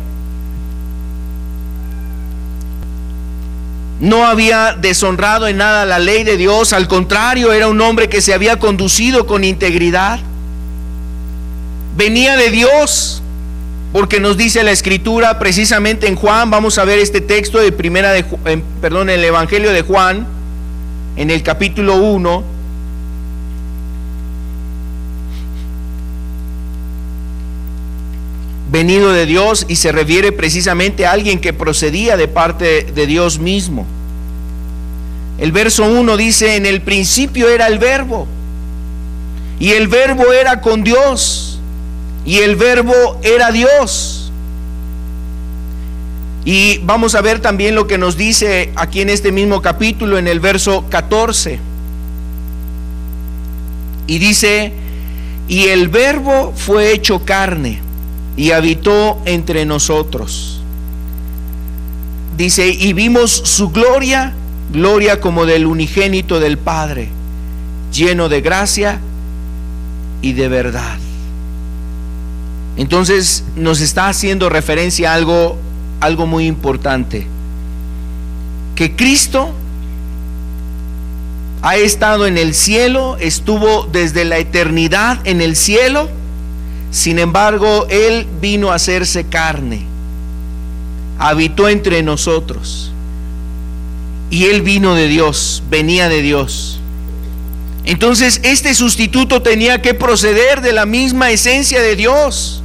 No había deshonrado en nada la ley de Dios, al contrario, era un hombre que se había conducido con integridad. Venía de Dios, porque nos dice la Escritura precisamente en Juan. Vamos a ver este texto de el Evangelio de Juan, en el capítulo 1. Venido de Dios, y se refiere precisamente a alguien que procedía de parte de Dios mismo. El verso 1 dice: en el principio era el Verbo, y el Verbo era con Dios, y el Verbo era Dios. Y vamos a ver también lo que nos dice aquí en este mismo capítulo, en el verso 14. Y dice: y el Verbo fue hecho carne y habitó entre nosotros. Dice: y vimos su gloria, gloria como del unigénito del Padre, lleno de gracia y de verdad. Entonces nos está haciendo referencia a algo muy importante, que Cristo ha estado en el cielo, estuvo desde la eternidad en el cielo. Sin embargo, Él vino a hacerse carne, habitó entre nosotros, y Él vino de Dios, venía de Dios. Entonces este sustituto tenía que proceder de la misma esencia de Dios,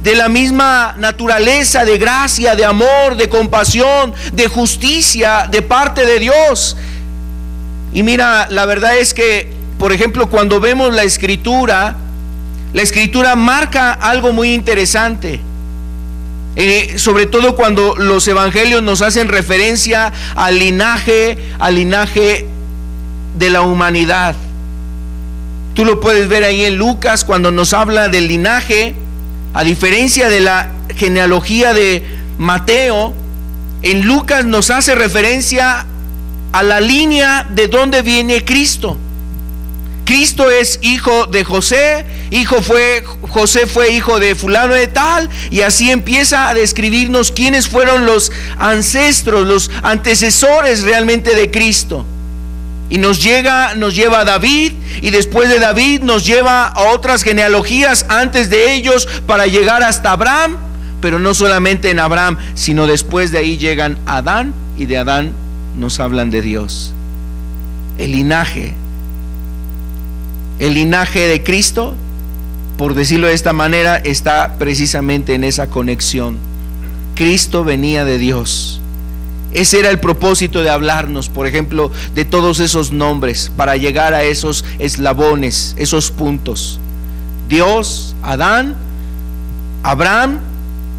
de la misma naturaleza de gracia, de amor, de compasión, de justicia de parte de Dios. Y mira, la verdad es que, por ejemplo, cuando vemos la escritura marca algo muy interesante. Sobre todo cuando los evangelios nos hacen referencia al linaje de la humanidad. Tú lo puedes ver ahí en Lucas cuando nos habla del linaje, a diferencia de la genealogía de Mateo. En Lucas nos hace referencia a la línea de donde viene Cristo. Cristo es hijo de José, José fue hijo de fulano de tal, y así empieza a describirnos quiénes fueron los ancestros, los antecesores realmente de Cristo. Y nos lleva a David, y después de David nos lleva a otras genealogías antes de ellos para llegar hasta Abraham, pero no solamente en Abraham, sino después de ahí llegan a Adán, y de Adán nos hablan de Dios. El linaje de Cristo, por decirlo de esta manera, está precisamente en esa conexión. Cristo venía de Dios. Ese era el propósito de hablarnos, por ejemplo, de todos esos nombres, para llegar a esos eslabones, esos puntos. Dios, Adán, Abraham,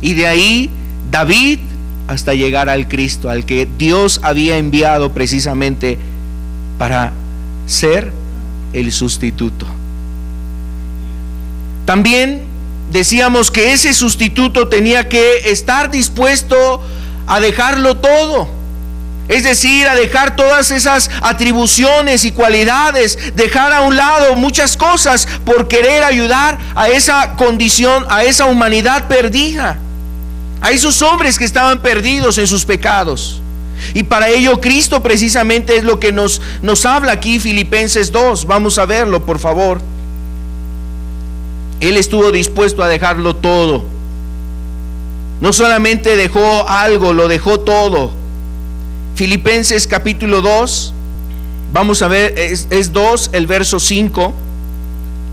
y de ahí David, hasta llegar al Cristo, al que Dios había enviado precisamente para ser el sustituto. También decíamos que ese sustituto tenía que estar dispuesto a dejarlo todo, es decir, a dejar todas esas atribuciones y cualidades, dejar a un lado muchas cosas por querer ayudar a esa condición, a esa humanidad perdida, a esos hombres que estaban perdidos en sus pecados. Y para ello Cristo precisamente es lo que nos habla aquí Filipenses 2. Vamos a verlo, por favor. Él estuvo dispuesto a dejarlo todo. No solamente dejó algo, lo dejó todo. Filipenses capítulo 2, vamos a ver, es 2, el verso 5.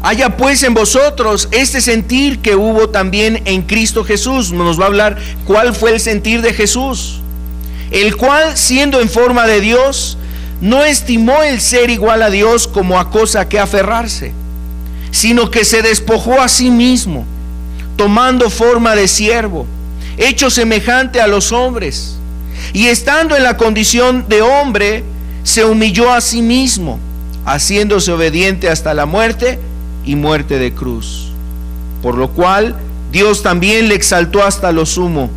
Haya pues en vosotros este sentir que hubo también en Cristo Jesús. Nos va a hablar cuál fue el sentir de Jesús, el cual, siendo en forma de Dios, no estimó el ser igual a Dios como a cosa que aferrarse, sino que se despojó a sí mismo, tomando forma de siervo, hecho semejante a los hombres, y estando en la condición de hombre, se humilló a sí mismo, haciéndose obediente hasta la muerte y muerte de cruz. Por lo cual Dios también le exaltó hasta lo sumo,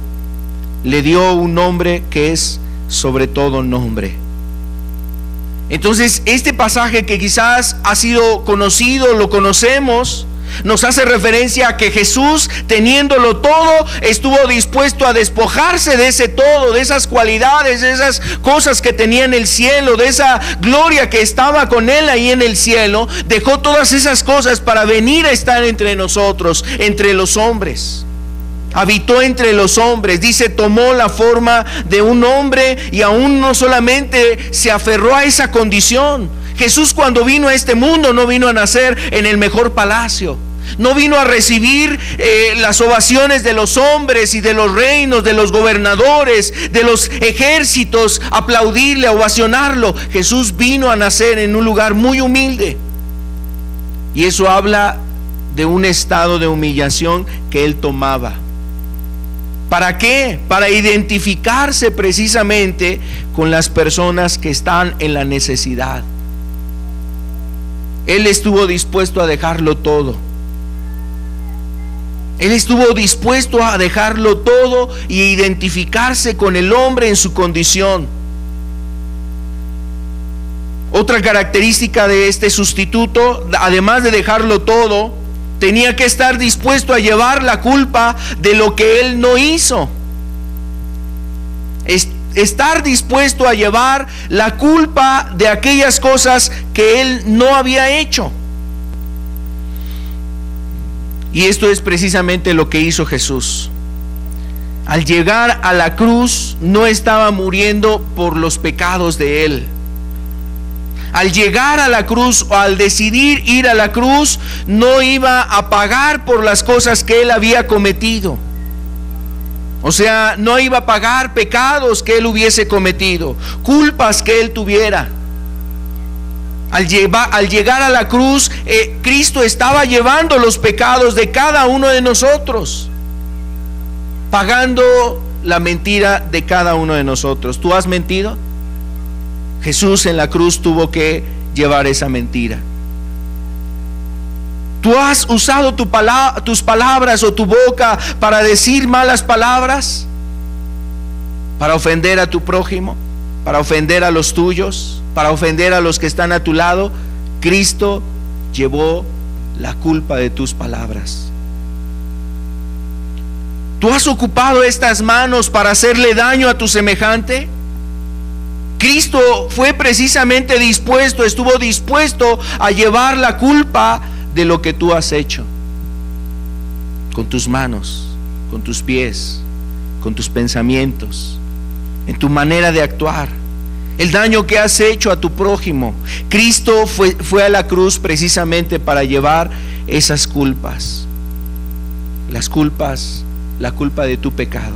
le dio un nombre que es sobre todo nombre. Entonces, este pasaje que quizás ha sido conocido, lo conocemos, nos hace referencia a que Jesús, teniéndolo todo, estuvo dispuesto a despojarse de ese todo, de esas cualidades, de esas cosas que tenía en el cielo, de esa gloria que estaba con él ahí en el cielo. Dejó todas esas cosas para venir a estar entre nosotros, entre los hombres. Habitó entre los hombres, dice, tomó la forma de un hombre, y aún no solamente se aferró a esa condición. Jesús, cuando vino a este mundo, no vino a nacer en el mejor palacio, no vino a recibir las ovaciones de los hombres y de los reinos, de los gobernadores, de los ejércitos, aplaudirle, ovacionarlo. Jesús vino a nacer en un lugar muy humilde, y eso habla de un estado de humillación que él tomaba. ¿Para qué? Para identificarse precisamente con las personas que están en la necesidad. Él estuvo dispuesto a dejarlo todo. Él estuvo dispuesto a dejarlo todo y identificarse con el hombre en su condición. Otra característica de este sustituto, además de dejarlo todo, tenía que estar dispuesto a llevar la culpa de lo que él no hizo. Estar dispuesto a llevar la culpa de aquellas cosas que él no había hecho. Y esto es precisamente lo que hizo Jesús. Al llegar a la cruz, no estaba muriendo por los pecados de él. Al llegar a la cruz, o al decidir ir a la cruz, no iba a pagar por las cosas que él había cometido. O sea, no iba a pagar pecados que él hubiese cometido, culpas que él tuviera. Al llegar a la cruz, Cristo estaba llevando los pecados de cada uno de nosotros, pagando la mentira de cada uno de nosotros. ¿Tú has mentido? Jesús en la cruz tuvo que llevar esa mentira. ¿Tú has usado tus palabras o tu boca para decir malas palabras? ¿Para ofender a tu prójimo? ¿Para ofender a los tuyos? ¿Para ofender a los que están a tu lado? Cristo llevó la culpa de tus palabras. ¿Tú has ocupado estas manos para hacerle daño a tu semejante? Cristo fue precisamente estuvo dispuesto a llevar la culpa de lo que tú has hecho, con tus manos, con tus pies, con tus pensamientos, en tu manera de actuar, el daño que has hecho a tu prójimo. Cristo fue a la cruz precisamente para llevar esas culpas, la culpa de tu pecado,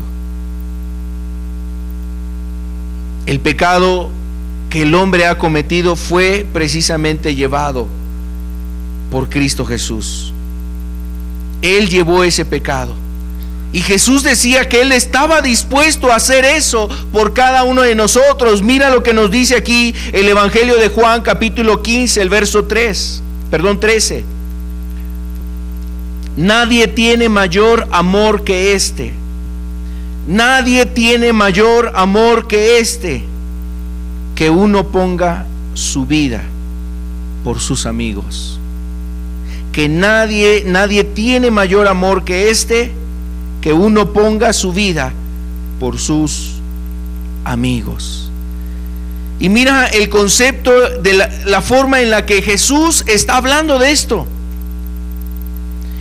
el pecado que el hombre ha cometido fue precisamente llevado por Cristo Jesús. Él llevó ese pecado, y Jesús decía que Él estaba dispuesto a hacer eso por cada uno de nosotros. Mira lo que nos dice aquí el Evangelio de Juan, capítulo 15, el verso 13. Nadie tiene mayor amor que este. Nadie tiene mayor amor que este, que uno ponga su vida por sus amigos. Que nadie tiene mayor amor que este, que uno ponga su vida por sus amigos. Y mira el concepto de la forma en la que Jesús está hablando de esto.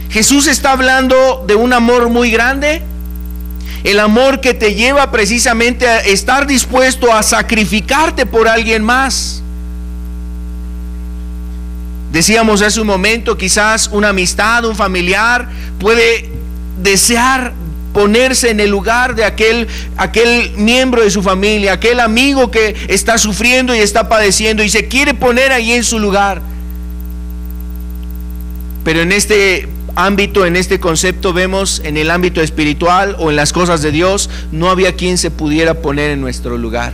Jesús está hablando de un amor muy grande, el amor que te lleva precisamente a estar dispuesto a sacrificarte por alguien más. Decíamos hace un momento, quizás una amistad, un familiar puede desear ponerse en el lugar de aquel miembro de su familia, aquel amigo que está sufriendo y está padeciendo, y se quiere poner ahí en su lugar. Pero en este ámbito, en este concepto, vemos en el ámbito espiritual o en las cosas de Dios, no había quien se pudiera poner en nuestro lugar,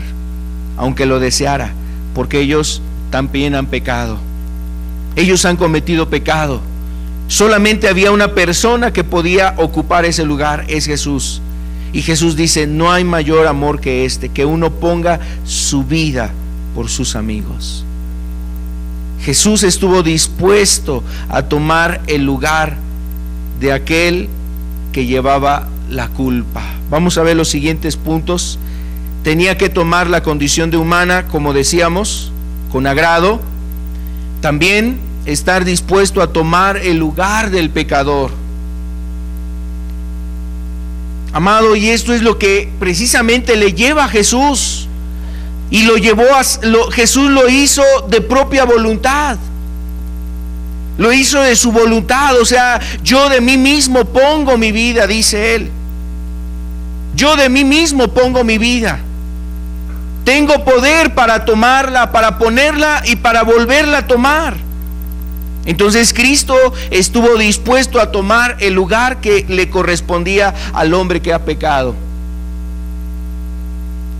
aunque lo deseara, porque ellos también han pecado. Ellos han cometido pecado. Solamente había una persona que podía ocupar ese lugar, es Jesús. Y Jesús dice: no hay mayor amor que este, que uno ponga su vida por sus amigos. Jesús estuvo dispuesto a tomar el lugar de aquel que llevaba la culpa. Vamos a ver los siguientes puntos. Tenía que tomar la condición de humana, como decíamos, con agrado. También estar dispuesto a tomar el lugar del pecador. Amado, y esto es lo que precisamente le lleva a Jesús. Y Jesús lo hizo de propia voluntad. Lo hizo de su voluntad. O sea, yo de mí mismo pongo mi vida, dice Él. Yo de mí mismo pongo mi vida. Tengo poder para tomarla, para ponerla y para volverla a tomar. Entonces Cristo estuvo dispuesto a tomar el lugar que le correspondía al hombre que ha pecado.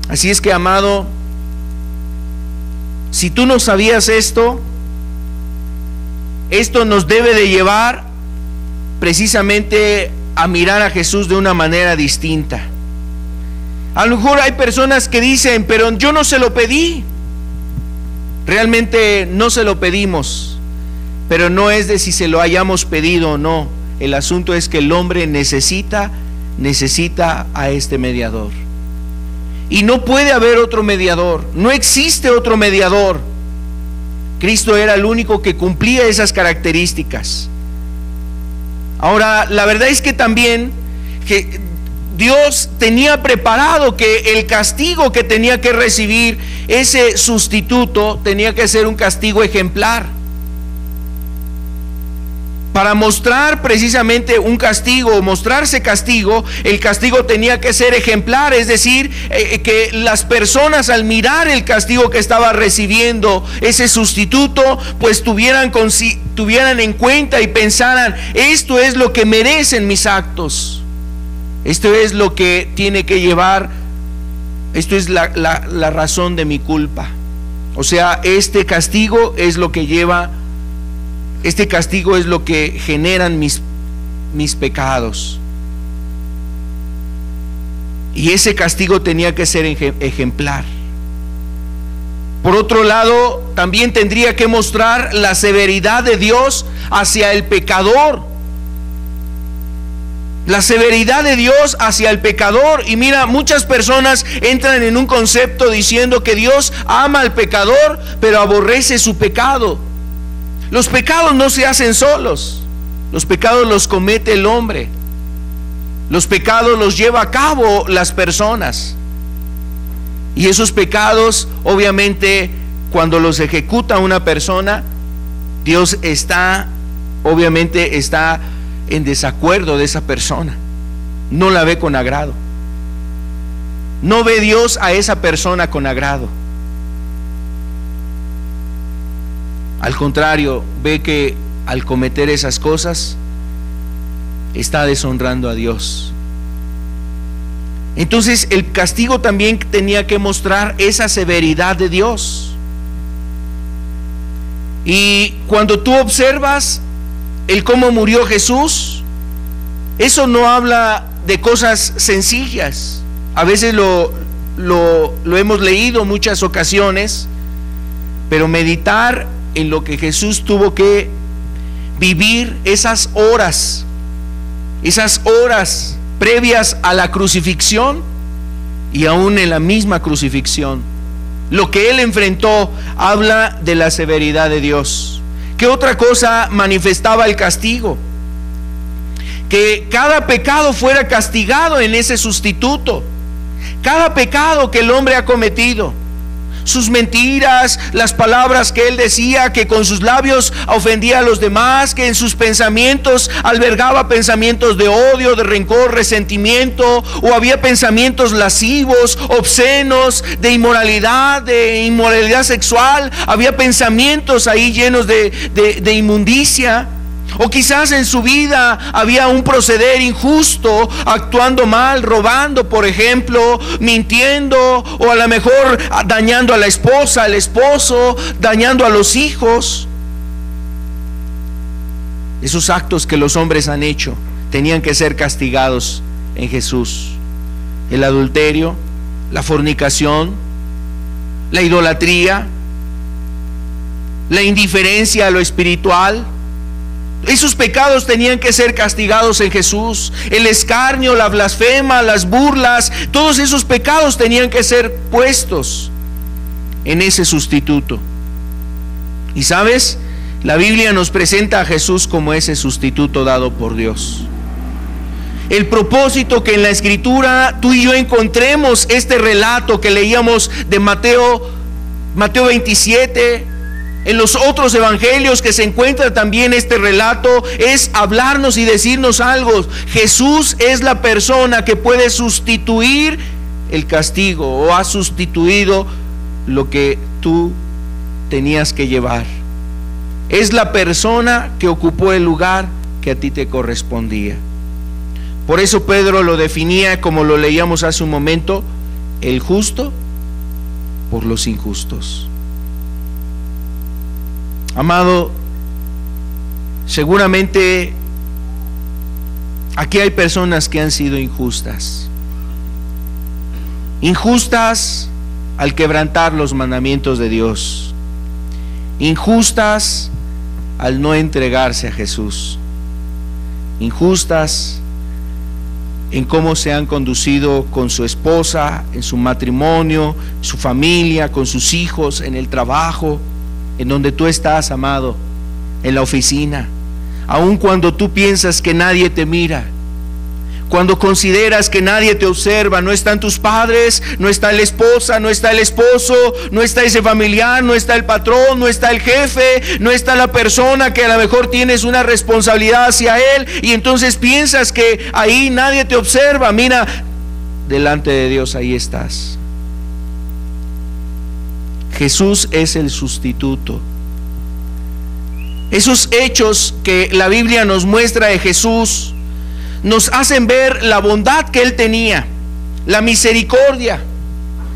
Así es que, amado, si tú no sabías esto nos debe de llevar precisamente a mirar a Jesús de una manera distinta. A lo mejor hay personas que dicen: pero yo no se lo pedí. Realmente no se lo pedimos, pero no es de si se lo hayamos pedido o no. El asunto es que el hombre necesita a este mediador. Y no puede haber otro mediador. No existe otro mediador. Cristo era el único que cumplía esas características. Ahora, la verdad es que también que Dios tenía preparado que el castigo que tenía que recibir ese sustituto tenía que ser un castigo ejemplar. Para mostrar precisamente un castigo, o mostrarse castigo, el castigo tenía que ser ejemplar, es decir, que las personas al mirar el castigo que estaba recibiendo ese sustituto, pues tuvieran en cuenta y pensaran: esto es lo que merecen mis actos, esto es lo que tiene que llevar, esto es la razón de mi culpa. O sea, este castigo es lo que lleva, este castigo es lo que generan mis pecados. Y ese castigo tenía que ser ejemplar. Por otro lado, también tendría que mostrar la severidad de Dios hacia el pecador. La severidad de Dios hacia el pecador. Y mira, muchas personas entran en un concepto diciendo que Dios ama al pecador, pero aborrece su pecado. Los pecados no se hacen solos. Los pecados los comete el hombre. Los pecados los lleva a cabo las personas. Y esos pecados, obviamente, cuando los ejecuta una persona, Dios obviamente está en desacuerdo de esa persona. No la ve con agrado. No ve Dios a esa persona con agrado. Al contrario, ve que al cometer esas cosas está deshonrando a Dios. Entonces el castigo también tenía que mostrar esa severidad de Dios. Y cuando tú observas el cómo murió Jesús, eso no habla de cosas sencillas. A veces lo hemos leído muchas ocasiones, pero meditar en lo que Jesús tuvo que vivir, esas horas previas a la crucifixión y aún en la misma crucifixión, lo que Él enfrentó, habla de la severidad de Dios. ¿Qué otra cosa manifestaba el castigo? Que cada pecado fuera castigado en ese sustituto. Cada pecado que el hombre ha cometido, sus mentiras, las palabras que él decía, que con sus labios ofendía a los demás, que en sus pensamientos albergaba pensamientos de odio, de rencor, resentimiento, o había pensamientos lascivos, obscenos, de inmoralidad sexual, había pensamientos ahí llenos de inmundicia. O quizás en su vida había un proceder injusto, actuando mal, robando, por ejemplo, mintiendo, o a lo mejor dañando a la esposa, al esposo, dañando a los hijos. Esos actos que los hombres han hecho tenían que ser castigados en Jesús. El adulterio, la fornicación, la idolatría, la indiferencia a lo espiritual. Esos pecados tenían que ser castigados en Jesús. El escarnio, la blasfema, las burlas, todos esos pecados tenían que ser puestos en ese sustituto. Y sabes, la Biblia nos presenta a Jesús como ese sustituto dado por Dios. El propósito que en la Escritura tú y yo encontremos este relato que leíamos de Mateo 27, en los otros evangelios que se encuentra también este relato, es hablarnos y decirnos algo. Jesús es la persona que puede sustituir el castigo, o ha sustituido lo que tú tenías que llevar. Es la persona que ocupó el lugar que a ti te correspondía. Por eso Pedro lo definía, como lo leíamos hace un momento, el justo por los injustos. Amado, seguramente aquí hay personas que han sido injustas al quebrantar los mandamientos de Dios, injustas al no entregarse a Jesús, injustas en cómo se han conducido con su esposa, en su matrimonio, su familia, con sus hijos, en el trabajo, en donde tú estás, amado, en la oficina, aun cuando tú piensas que nadie te mira, Cuando consideras que nadie te observa, no están tus padres, no está la esposa, no está el esposo, no está ese familiar, no está el patrón, no está el jefe, no está la persona que a lo mejor tienes una responsabilidad hacia él, y entonces piensas que ahí nadie te observa. Mira, delante de Dios ahí estás. Jesús es el sustituto. Esos hechos que la Biblia nos muestra de Jesús nos hacen ver la bondad que Él tenía, la misericordia.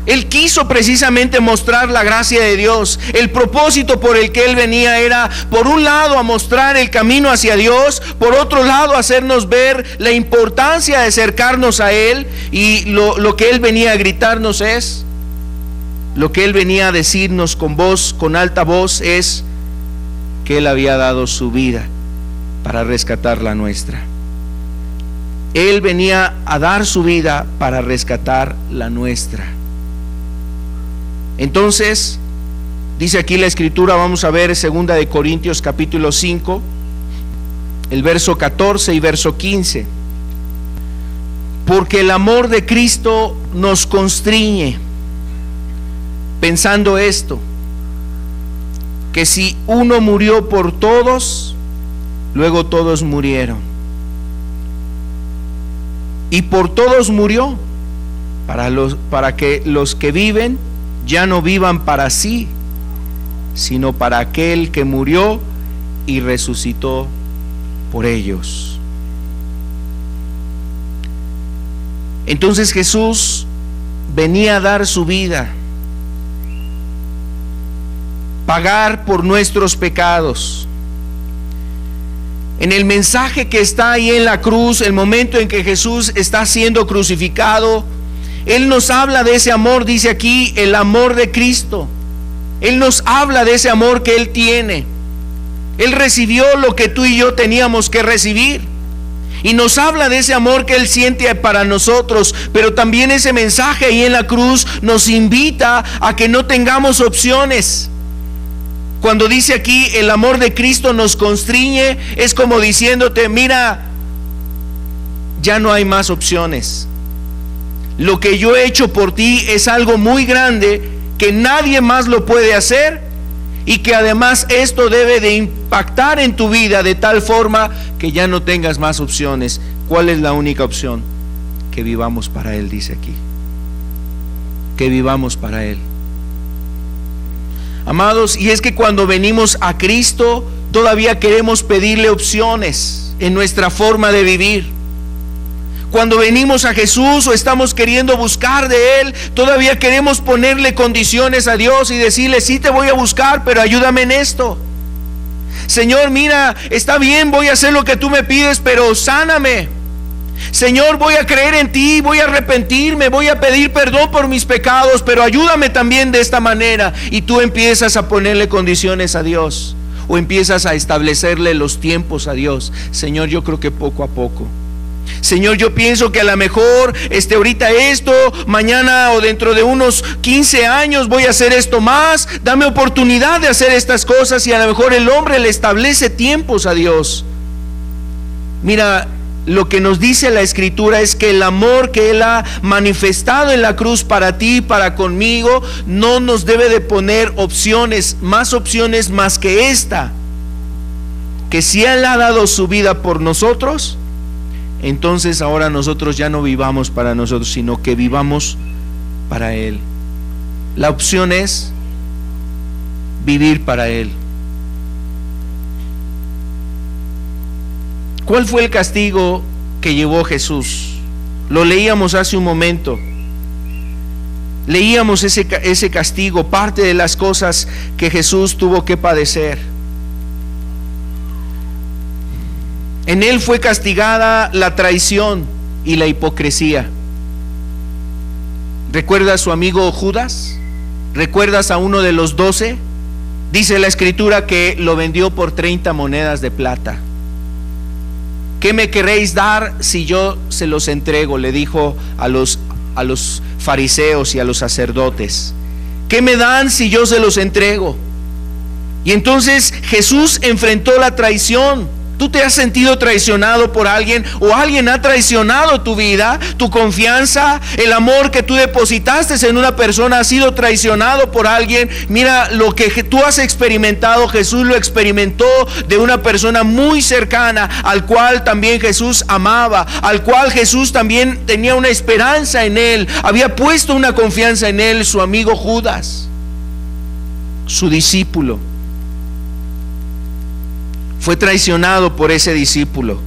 Él quiso precisamente mostrar la gracia de Dios. El propósito por el que Él venía era, por un lado, a mostrar el camino hacia Dios, por otro lado, hacernos ver la importancia de acercarnos a Él. Y lo que Él venía a gritarnos es, lo que Él venía a decirnos con voz, con alta voz, es que Él había dado su vida para rescatar la nuestra. Él venía a dar su vida para rescatar la nuestra. Entonces, dice aquí la Escritura, vamos a ver 2 de Corintios capítulo 5, el verso 14 y verso 15. Porque el amor de Cristo nos constriñe, pensando esto, que si uno murió por todos, luego todos murieron. Y por todos murió, para que los que viven ya no vivan para sí, sino para aquel que murió y resucitó por ellos. Entonces Jesús venía a dar su vida, pagar por nuestros pecados. En el mensaje que está ahí en la cruz, el momento en que Jesús está siendo crucificado, Él nos habla de ese amor, dice aquí, el amor de Cristo. Él nos habla de ese amor que Él tiene. Él recibió lo que tú y yo teníamos que recibir, y nos habla de ese amor que Él siente para nosotros. Pero también ese mensaje ahí en la cruz nos invita a que no tengamos opciones. Cuando dice aquí el amor de Cristo nos constriñe, es como diciéndote, mira, ya no hay más opciones. Lo que yo he hecho por ti es algo muy grande que nadie más lo puede hacer, y que además esto debe de impactar en tu vida de tal forma que ya no tengas más opciones. ¿Cuál es la única opción? Que vivamos para Él, dice aquí. Que vivamos para Él. Amados, y es que cuando venimos a Cristo, todavía queremos pedirle opciones en nuestra forma de vivir. Cuando venimos a Jesús o estamos queriendo buscar de Él, todavía queremos ponerle condiciones a Dios y decirle, sí te voy a buscar, pero ayúdame en esto. Señor, mira, está bien, voy a hacer lo que tú me pides, pero sáname. Señor, voy a creer en ti, voy a arrepentirme, voy a pedir perdón por mis pecados, pero ayúdame también de esta manera. Y tú empiezas a ponerle condiciones a Dios, o empiezas a establecerle los tiempos a Dios. Señor, yo creo que poco a poco. Señor, yo pienso que a lo mejor ahorita esto, mañana o dentro de unos 15 años voy a hacer esto más. Dame oportunidad de hacer estas cosas. Y a lo mejor el hombre le establece tiempos a Dios. Mira, lo que nos dice la Escritura es que el amor que Él ha manifestado en la cruz para ti y para conmigo no nos debe de poner opciones más que esta, que si Él ha dado su vida por nosotros, entonces ahora nosotros ya no vivamos para nosotros, sino que vivamos para Él. La opción es vivir para Él. ¿Cuál fue el castigo que llevó Jesús? Lo leíamos hace un momento. Leíamos ese castigo, parte de las cosas que Jesús tuvo que padecer. En Él fue castigada la traición y la hipocresía. ¿Recuerdas a su amigo Judas? ¿Recuerdas a uno de los 12? Dice la Escritura que lo vendió por 30 monedas de plata. ¿Qué me queréis dar si yo se los entrego?, le dijo a los fariseos y a los sacerdotes. ¿Qué me dan si yo se los entrego? Y entonces Jesús enfrentó la traición, ¿Tú te has sentido traicionado por alguien o alguien ha traicionado tu vida, tu confianza, el amor que tú depositaste en una persona ha sido traicionado por alguien? Mira, lo que tú has experimentado, Jesús lo experimentó de una persona muy cercana, al cual también Jesús amaba, al cual Jesús también tenía una esperanza en él, había puesto una confianza en él, su amigo Judas, su discípulo. Fue traicionado por ese discípulo.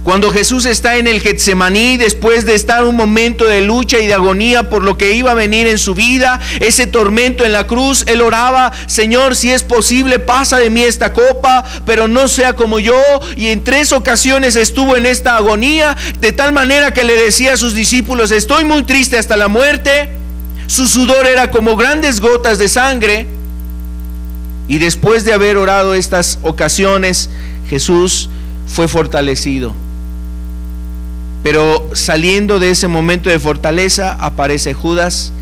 Cuando Jesús está en el Getsemaní, después de estar un momento de lucha y de agonía por lo que iba a venir en su vida, ese tormento en la cruz, él oraba: Señor, si es posible, pasa de mí esta copa, pero no sea como yo. Y en 3 ocasiones estuvo en esta agonía, de tal manera que le decía a sus discípulos: estoy muy triste hasta la muerte. Su sudor era como grandes gotas de sangre. Y después de haber orado estas ocasiones, Jesús fue fortalecido. Pero saliendo de ese momento de fortaleza, aparece Judas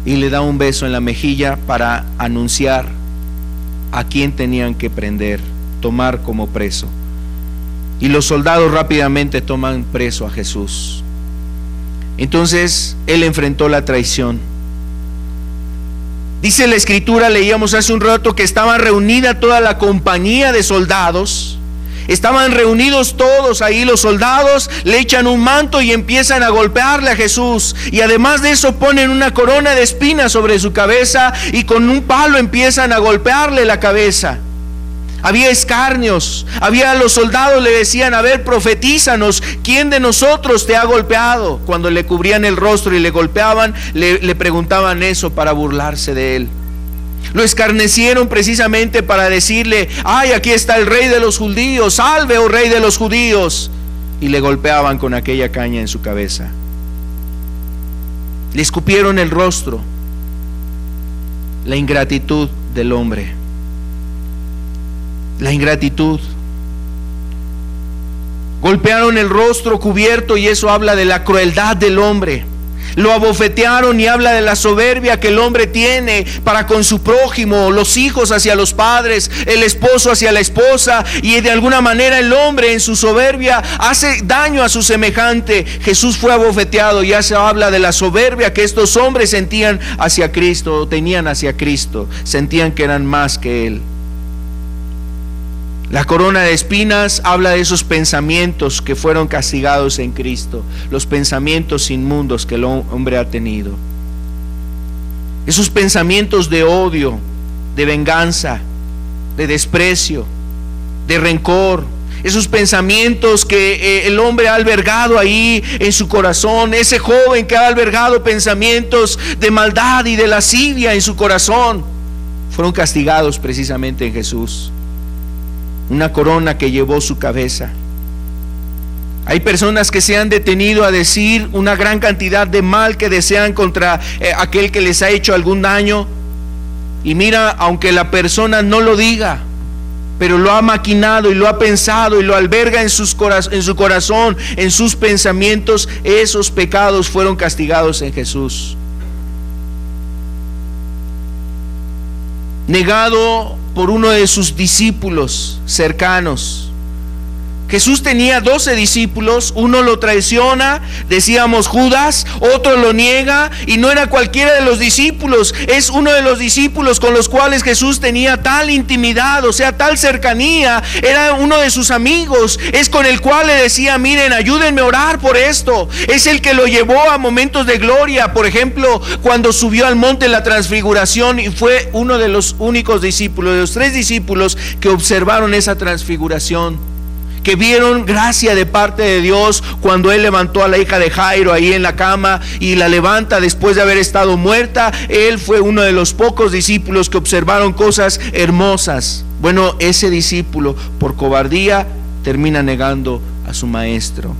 y le da un beso en la mejilla para anunciar a quién tenían que prender, tomar como preso. Y los soldados rápidamente toman preso a Jesús. Entonces él enfrentó la traición. Dice la escritura, leíamos hace un rato, que estaba reunida toda la compañía de soldados. Estaban reunidos todos ahí. Los soldados le echan un manto y empiezan a golpearle a Jesús. Y además de eso ponen una corona de espinas sobre su cabeza y con un palo empiezan a golpearle la cabeza. Había escarnios, los soldados le decían: a ver, profetízanos, ¿quién de nosotros te ha golpeado? Cuando le cubrían el rostro y le golpeaban, le preguntaban eso para burlarse de él. Lo escarnecieron precisamente para decirle: ay, aquí está el rey de los judíos, salve, oh rey de los judíos. Y le golpeaban con aquella caña en su cabeza. Le escupieron el rostro. La ingratitud del hombre. La ingratitud. Golpearon el rostro cubierto y eso habla de la crueldad del hombre. Lo abofetearon y habla de la soberbia que el hombre tiene para con su prójimo, los hijos hacia los padres, el esposo hacia la esposa, y de alguna manera el hombre en su soberbia hace daño a su semejante. Jesús fue abofeteado y ya se habla de la soberbia que estos hombres sentían hacia Cristo, tenían hacia Cristo, sentían que eran más que Él. La corona de espinas habla de esos pensamientos que fueron castigados en Cristo, los pensamientos inmundos que el hombre ha tenido. Esos pensamientos de odio, de venganza, de desprecio, de rencor, esos pensamientos que el hombre ha albergado ahí en su corazón, ese joven que ha albergado pensamientos de maldad y de lascivia en su corazón, fueron castigados precisamente en Jesús. Una corona que llevó su cabeza. Hay personas que se han detenido a decir una gran cantidad de mal que desean contra aquel que les ha hecho algún daño. Y mira, aunque la persona no lo diga, pero lo ha maquinado y lo ha pensado y lo alberga en su corazón, en sus pensamientos, esos pecados fueron castigados en Jesús. Negado por uno de sus discípulos cercanos. Jesús tenía 12 discípulos, uno lo traiciona, decíamos Judas, otro lo niega, y no era cualquiera de los discípulos, es uno de los discípulos con los cuales Jesús tenía tal intimidad, o sea, tal cercanía, era uno de sus amigos, es con el cual le decía: miren, ayúdenme a orar por esto. Es el que lo llevó a momentos de gloria, por ejemplo, cuando subió al monte de la transfiguración, y fue uno de los únicos discípulos, de los 3 discípulos que observaron esa transfiguración, que vieron gracia de parte de Dios cuando Él levantó a la hija de Jairo ahí en la cama y la levanta después de haber estado muerta. Él fue uno de los pocos discípulos que observaron cosas hermosas. Bueno, ese discípulo por cobardía termina negando a su maestro.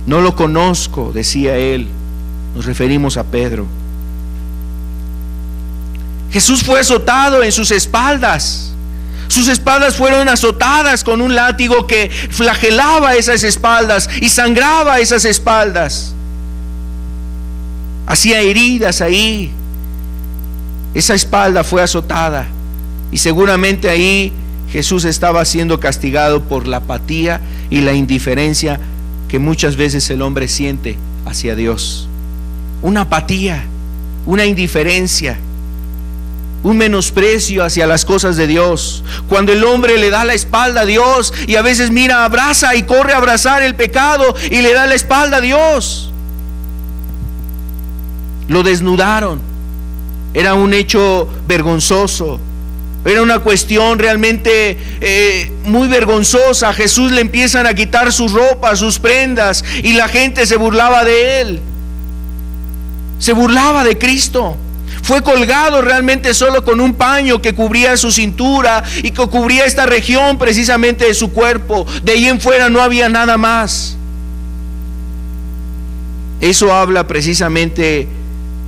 No lo conozco, decía él. Nos referimos a Pedro. Jesús fue azotado en sus espaldas. Sus espaldas fueron azotadas con un látigo que flagelaba esas espaldas y sangraba esas espaldas. Hacía heridas ahí. Esa espalda fue azotada y seguramente ahí Jesús estaba siendo castigado por la apatía y la indiferencia que muchas veces el hombre siente hacia Dios. Una apatía, una indiferencia, un menosprecio hacia las cosas de Dios. Cuando el hombre le da la espalda a Dios y a veces mira, abraza y corre a abrazar el pecado y le da la espalda a Dios. Lo desnudaron. Era un hecho vergonzoso. Era una cuestión realmente muy vergonzosa. A Jesús le empiezan a quitar sus ropas, sus prendas, y la gente se burlaba de él. Se burlaba de Cristo. Fue colgado realmente solo con un paño que cubría su cintura y que cubría esta región precisamente de su cuerpo. De ahí en fuera no había nada más. Eso habla precisamente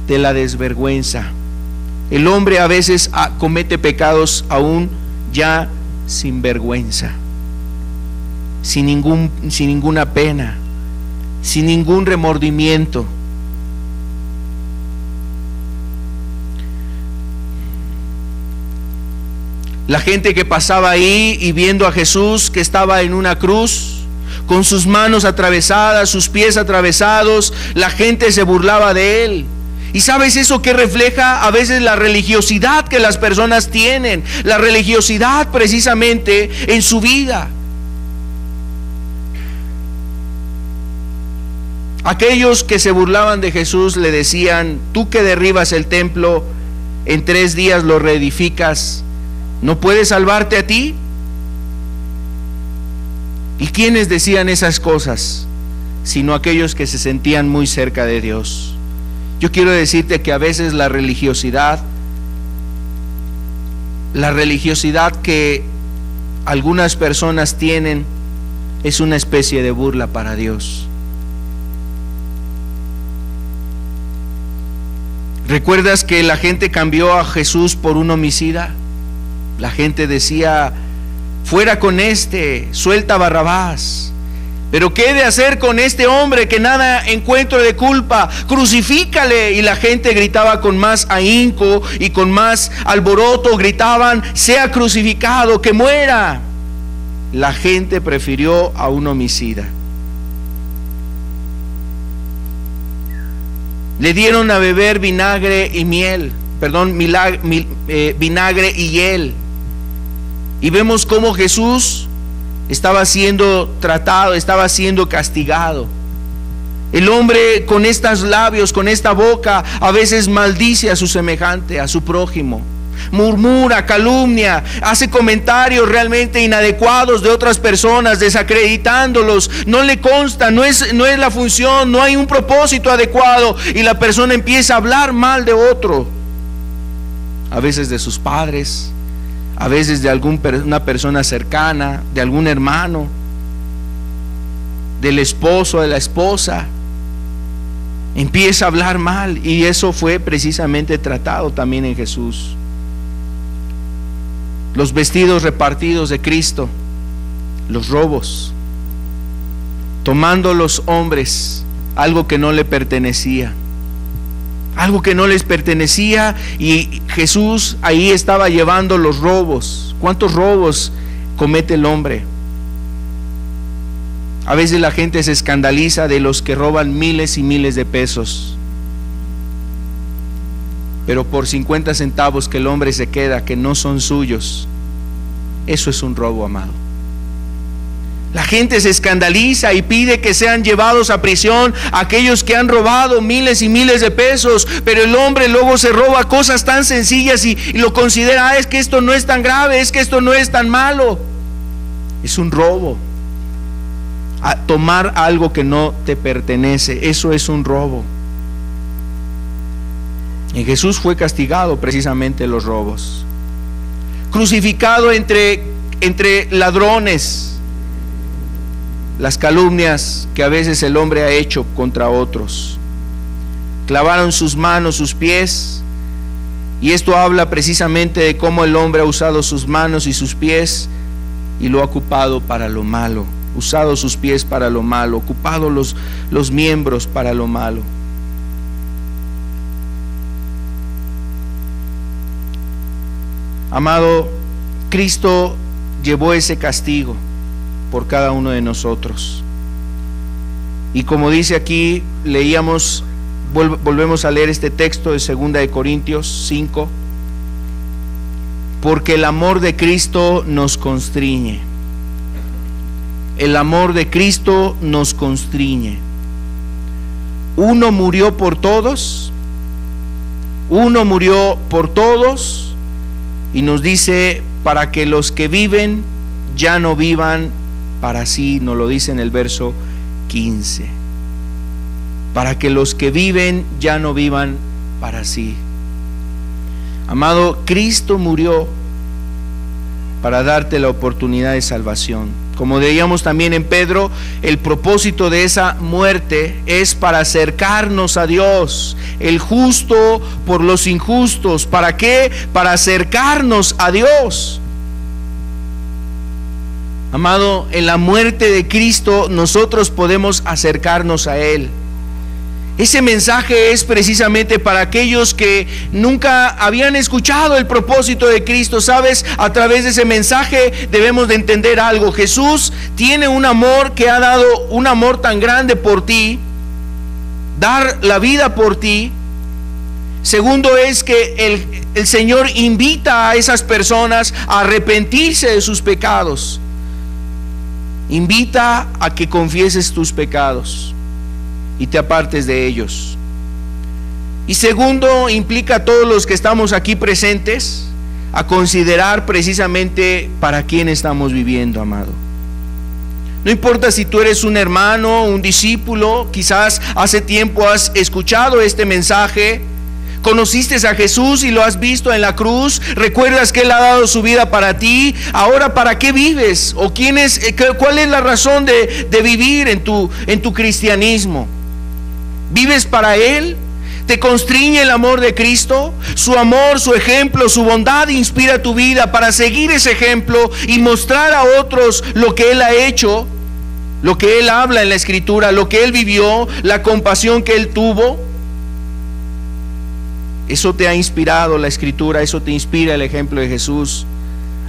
de la desvergüenza. El hombre a veces comete pecados aún ya sin vergüenza, sin ninguna pena, sin ningún remordimiento. La gente que pasaba ahí y viendo a Jesús que estaba en una cruz, con sus manos atravesadas, sus pies atravesados, la gente se burlaba de él. ¿Y sabes eso que refleja a veces la religiosidad que las personas tienen? La religiosidad precisamente en su vida. Aquellos que se burlaban de Jesús le decían: tú que derribas el templo, en 3 días lo reedificas, ¿no puedes salvarte a ti? ¿Y quiénes decían esas cosas? Sino aquellos que se sentían muy cerca de Dios. Yo quiero decirte que a veces la religiosidad que algunas personas tienen es una especie de burla para Dios. ¿Recuerdas que la gente cambió a Jesús por un homicida? La gente decía: fuera con este, suelta a Barrabás. Pero ¿qué he de hacer con este hombre que nada encuentro de culpa? Crucifícale. Y la gente gritaba con más ahínco y con más alboroto, gritaban: sea crucificado, que muera. La gente prefirió a un homicida. Le dieron a beber vinagre y vinagre y hiel. Y vemos cómo Jesús estaba siendo tratado, estaba siendo castigado. El hombre con estos labios, con esta boca, a veces maldice a su semejante, a su prójimo. Murmura, calumnia, hace comentarios realmente inadecuados de otras personas, desacreditándolos. No le consta, no es la función, no hay un propósito adecuado, y la persona empieza a hablar mal de otro. A veces de sus padres, a veces de una persona cercana, de algún hermano, del esposo, de la esposa. Empieza a hablar mal, y eso fue precisamente tratado también en Jesús. Los vestidos repartidos de Cristo, los robos, tomando los hombres algo que no le pertenecía. Algo que no les pertenecía, y Jesús ahí estaba llevando los robos. ¿Cuántos robos comete el hombre? A veces la gente se escandaliza de los que roban miles y miles de pesos, pero por 50 centavos que el hombre se queda, que no son suyos, eso es un robo, amado. La gente se escandaliza y pide que sean llevados a prisión aquellos que han robado miles y miles de pesos, pero el hombre luego se roba cosas tan sencillas y lo considera: es que esto no es tan grave, es que esto no es tan malo. Es un robo. A tomar algo que no te pertenece, eso es un robo. Y Jesús fue castigado precisamente los robos, crucificado entre ladrones. Las calumnias que a veces el hombre ha hecho contra otros. Clavaron sus manos, sus pies, y esto habla precisamente de cómo el hombre ha usado sus manos y sus pies y lo ha ocupado para lo malo. Usado sus pies para lo malo, ocupado los miembros para lo malo. Amado, Cristo llevó ese castigo por cada uno de nosotros. Y como dice aquí, leíamos, volvemos a leer este texto de 2 de Corintios 5, porque el amor de Cristo nos constriñe. El amor de Cristo nos constriñe. Uno murió por todos, y nos dice, para que los que viven ya no vivan para sí, nos lo dice en el verso 15. Para que los que viven ya no vivan para sí. Amado, Cristo murió para darte la oportunidad de salvación. Como veíamos también en Pedro, el propósito de esa muerte es para acercarnos a Dios, el justo por los injustos. ¿Para qué? Para acercarnos a Dios. Amado, en la muerte de Cristo nosotros podemos acercarnos a Él. Ese mensaje es precisamente para aquellos que nunca habían escuchado el propósito de Cristo. ¿Sabes? A través de ese mensaje debemos de entender algo. Jesús tiene un amor que ha dado, un amor tan grande por ti, dar la vida por ti. Segundo es que el Señor invita a esas personas a arrepentirse de sus pecados. Invita a que confieses tus pecados y te apartes de ellos. Y segundo, implica a todos los que estamos aquí presentes a considerar precisamente para quién estamos viviendo, amado. No importa si tú eres un hermano, un discípulo, quizás hace tiempo has escuchado este mensaje, conociste a Jesús y lo has visto en la cruz, recuerdas que Él ha dado su vida para ti. Ahora, ¿para qué vives? ¿O cuál es la razón de vivir en tu cristianismo? ¿Vives para Él? ¿Te constriñe el amor de Cristo? Su amor, su ejemplo, su bondad inspira tu vida para seguir ese ejemplo y mostrar a otros lo que Él ha hecho, lo que Él habla en la Escritura, lo que Él vivió, la compasión que Él tuvo. Eso te ha inspirado la Escritura, eso te inspira el ejemplo de Jesús.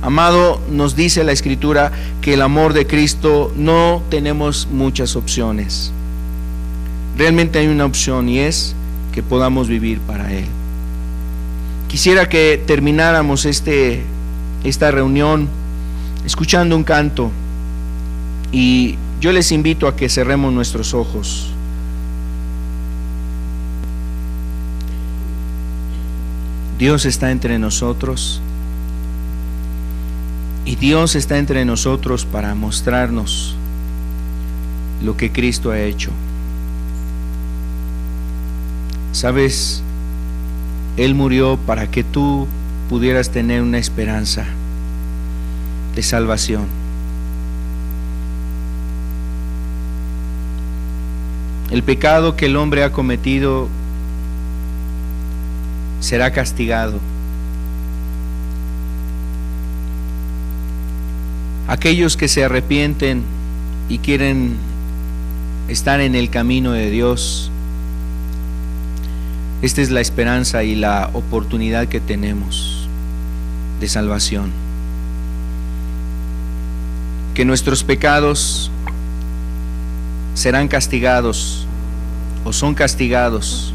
Amado, nos dice la Escritura que el amor de Cristo no tenemos muchas opciones. Realmente hay una opción, y es que podamos vivir para Él. Quisiera que termináramos esta reunión escuchando un canto, y yo les invito a que cerremos nuestros ojos. Dios está entre nosotros, y Dios está entre nosotros para mostrarnos lo que Cristo ha hecho. ¿Sabes? Él murió para que tú pudieras tener una esperanza de salvación. El pecado que el hombre ha cometido será castigado. Aquellos que se arrepienten y quieren estar en el camino de Dios, esta es la esperanza y la oportunidad que tenemos de salvación. Que nuestros pecados serán castigados, o son castigados.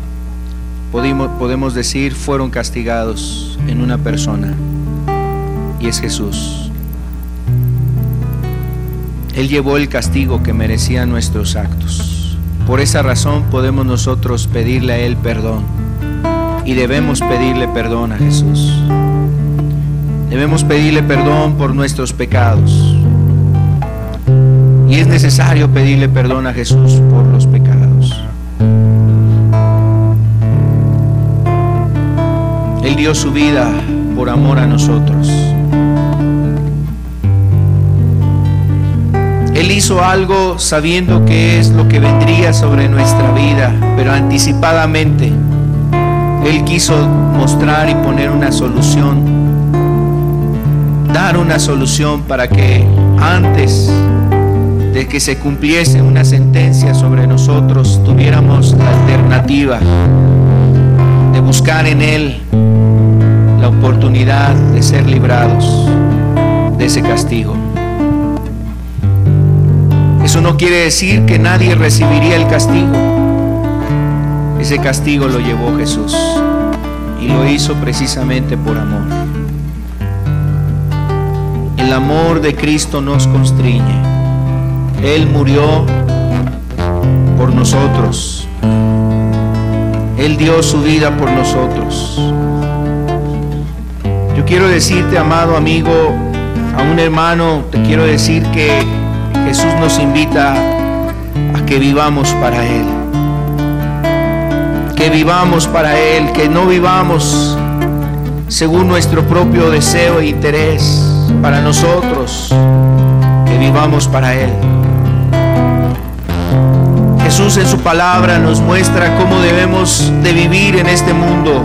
Podemos decir, fueron castigados en una persona, y es Jesús. Él llevó el castigo que merecían nuestros actos. Por esa razón podemos nosotros pedirle a Él perdón, y debemos pedirle perdón a Jesús. Debemos pedirle perdón por nuestros pecados, y es necesario pedirle perdón a Jesús por los pecados. Él dio su vida por amor a nosotros. Él hizo algo sabiendo qué es lo que vendría sobre nuestra vida, pero anticipadamente Él quiso mostrar y poner una solución, dar una solución para que antes de que se cumpliese una sentencia sobre nosotros tuviéramos la alternativa de buscar en Él la oportunidad de ser librados. de ese castigo. Eso no quiere decir que nadie recibiría el castigo. Ese castigo lo llevó Jesús y lo hizo precisamente por amor. El amor de Cristo nos constriñe. Él murió por nosotros. Él dio su vida por nosotros. Yo quiero decirte, amado amigo, a un hermano, te quiero decir que Jesús nos invita a que vivamos para Él. Que vivamos para Él, que no vivamos según nuestro propio deseo e interés para nosotros, que vivamos para Él. Jesús en su palabra nos muestra cómo debemos de vivir en este mundo.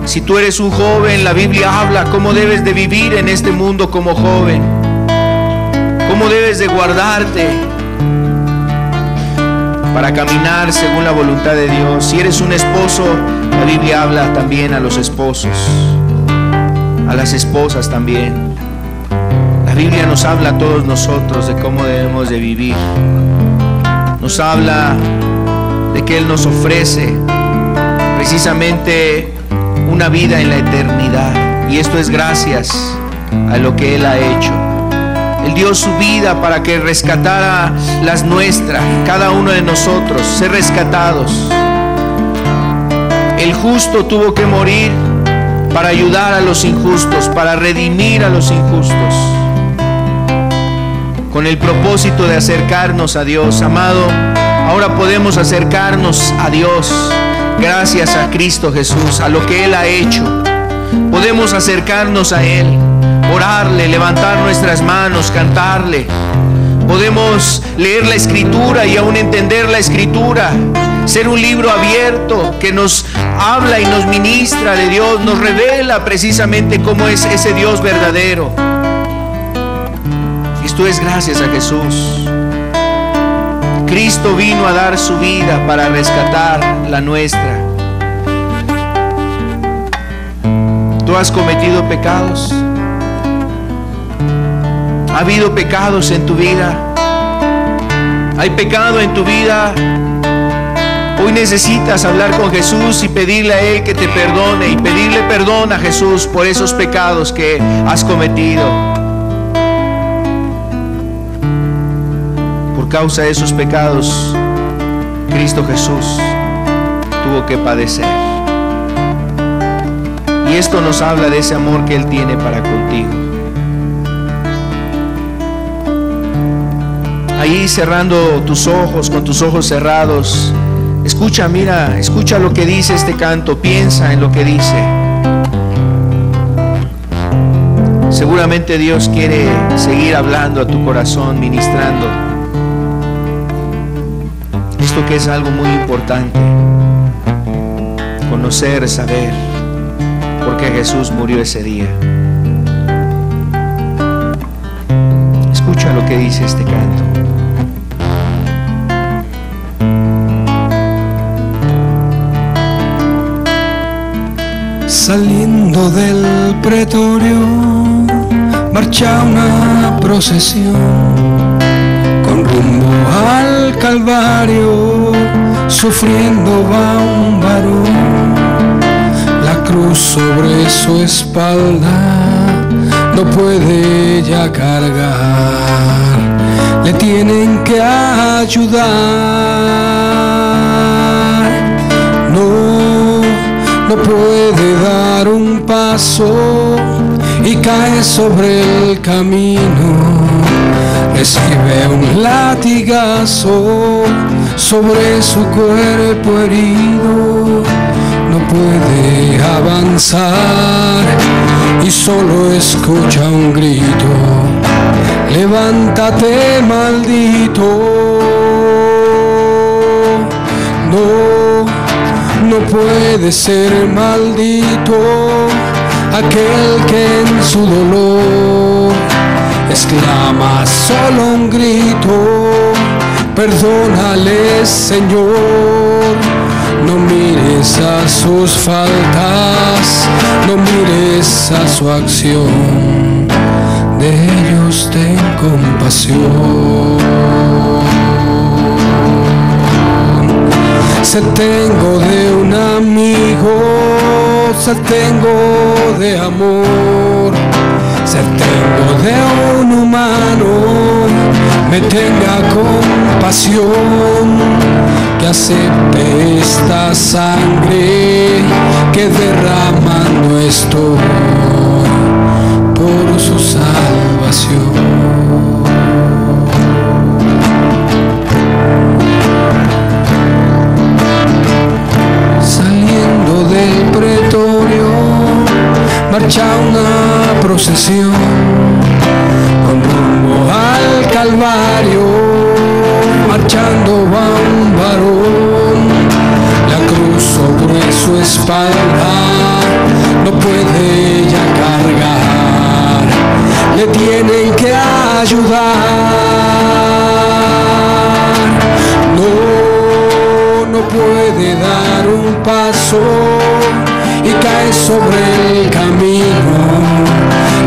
Si tú eres un joven, la Biblia habla cómo debes de vivir en este mundo como joven, cómo debes de guardarte para caminar según la voluntad de Dios. Si eres un esposo, la Biblia habla también a los esposos, a las esposas también. La Biblia nos habla a todos nosotros de cómo debemos de vivir. Nos habla de que Él nos ofrece precisamente una vida en la eternidad, y esto es gracias a lo que Él ha hecho. Él dio su vida para que rescatara las nuestras, cada uno de nosotros, ser rescatados. El justo tuvo que morir para ayudar a los injustos, para redimir a los injustos, con el propósito de acercarnos a Dios. Amado, ahora podemos acercarnos a Dios gracias a Cristo Jesús, a lo que Él ha hecho. Podemos acercarnos a Él, orarle, levantar nuestras manos, cantarle. Podemos leer la Escritura y aún entender la Escritura, ser un libro abierto que nos habla y nos ministra de Dios, nos revela precisamente cómo es ese Dios verdadero. Esto es gracias a Jesús. Cristo vino a dar su vida para rescatar la nuestra. ¿Tú has cometido pecados? ¿Ha habido pecados en tu vida? ¿Hay pecado en tu vida? Hoy necesitas hablar con Jesús y pedirle a Él que te perdone, y pedirle perdón a Jesús por esos pecados que has cometido. Por causa de esos pecados, Cristo Jesús tuvo que padecer. Y esto nos habla de ese amor que Él tiene para contigo. Ahí cerrando tus ojos, con tus ojos cerrados, escucha, mira, escucha lo que dice este canto, piensa en lo que dice. Seguramente Dios quiere seguir hablando a tu corazón, ministrando. Esto que es algo muy importante, conocer, saber por qué Jesús murió ese día. Escucha lo que dice este canto. Saliendo del pretorio, marcha una procesión con rumbo al Calvario. Sufriendo va un varón, la cruz sobre su espalda no puede ya cargar, le tienen que ayudar. No puede dar un paso y cae sobre el camino. Recibe un latigazo sobre su cuerpo herido. No puede avanzar y solo escucha un grito: levántate, maldito. No puede ser maldito aquel que en su dolor exclama solo un grito: perdónale, Señor. No mires a sus faltas, no mires a su acción. de ellos ten compasión. Se tengo de un amigo, se tengo de amor, se tengo de un humano, me tenga compasión, que acepte esta sangre que derramando estoy por su salvación. Saliendo del pretorio marcha una procesión con rumbo al Calvario, marchando va un varón, la cruz sobre su espalda, no puede ya cargar, le tienen que ayudar. No puede dar un paso y cae sobre el camino,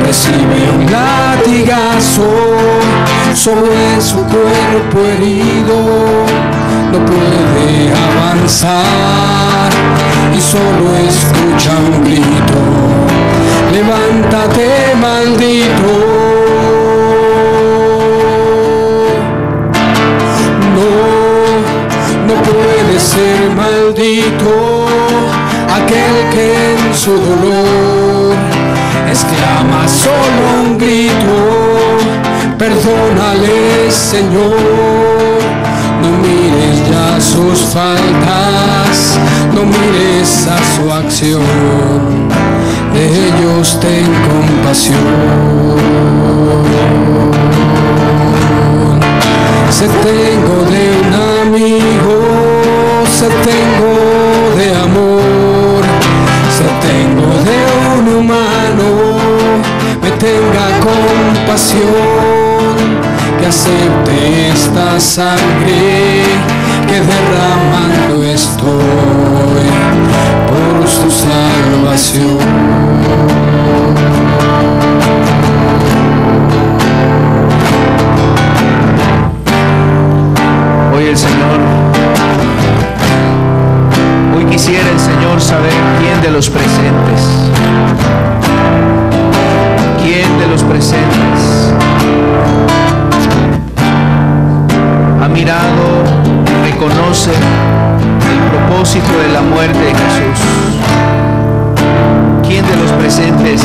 recibe un latigazo sobre su cuerpo herido, no puede avanzar y solo escucha un grito: levántate, maldito. No puede ser maldito aquel que en su dolor exclama solo un grito: perdónale, Señor. No mires ya sus faltas, no mires a su acción, de ellos ten compasión. Se tengo de un amigo, se tengo de amor, se tengo de un humano, me tenga compasión, que acepte esta sangre que derramando estoy por su salvación. Hoy el Señor, hoy quisiera el Señor saber quién de los presentes, ha mirado, reconoce el propósito de la muerte de Jesús. ¿Quién de los presentes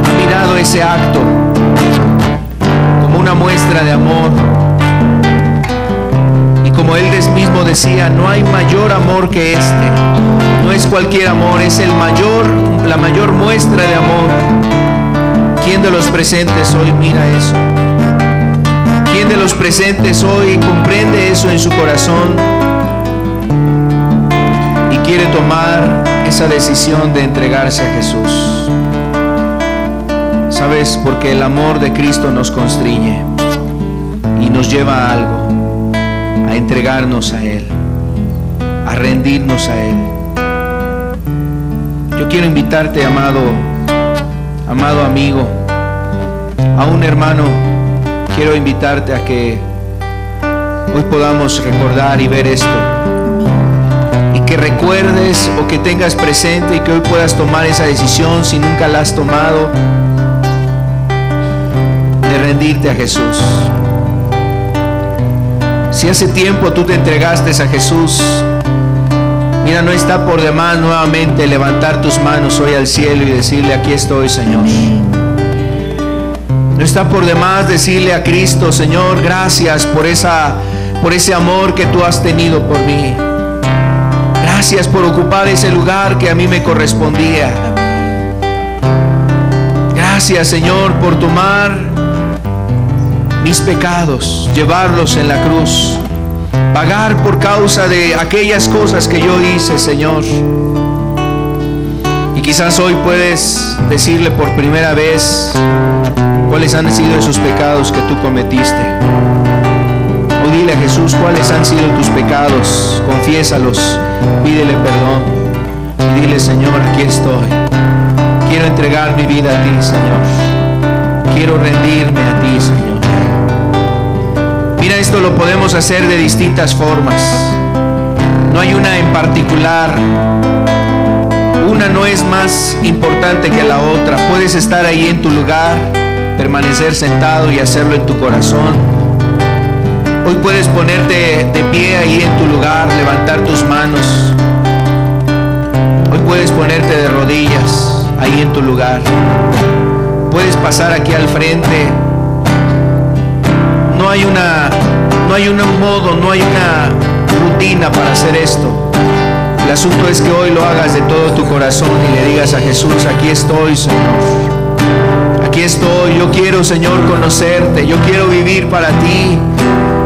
ha mirado ese acto como una muestra de amor? Como Él mismo decía, no hay mayor amor que este. No es cualquier amor, es la mayor muestra de amor. ¿Quién de los presentes hoy mira eso? ¿Quién de los presentes hoy comprende eso en su corazón y quiere tomar esa decisión de entregarse a Jesús? ¿Sabes? Porque el amor de Cristo nos constriñe y nos lleva a algo: a entregarnos a Él, a rendirnos a Él. Yo quiero invitarte, amado amigo, a un hermano, quiero invitarte a que hoy podamos recordar y ver esto, y que recuerdes o que tengas presente y que hoy puedas tomar esa decisión, si nunca la has tomado, de rendirte a Jesús. Si hace tiempo tú te entregaste a Jesús, mira, no está por demás nuevamente levantar tus manos hoy al cielo y decirle: aquí estoy, Señor. No está por demás decirle a Cristo: Señor, gracias por ese amor que tú has tenido por mí. Gracias por ocupar ese lugar que a mí me correspondía. Gracias, Señor, por tomar mis pecados, llevarlos en la cruz, pagar por causa de aquellas cosas que yo hice, Señor. Y quizás hoy puedes decirle por primera vez cuáles han sido esos pecados que tú cometiste. O dile a Jesús cuáles han sido tus pecados, confiésalos, pídele perdón y dile: Señor, aquí estoy, quiero entregar mi vida a ti, Señor. quiero rendirme a ti, Señor. Mira, esto lo podemos hacer de distintas formas. No hay una en particular. Una no es más importante que la otra. Puedes estar ahí en tu lugar, permanecer sentado y hacerlo en tu corazón. Hoy puedes ponerte de pie ahí en tu lugar, levantar tus manos. Hoy puedes ponerte de rodillas ahí en tu lugar. Puedes pasar aquí al frente. No hay un modo, no hay una rutina para hacer esto. El asunto es que hoy lo hagas de todo tu corazón y le digas a Jesús: aquí estoy, Señor. Aquí estoy. Yo quiero, Señor, conocerte. Yo quiero vivir para ti.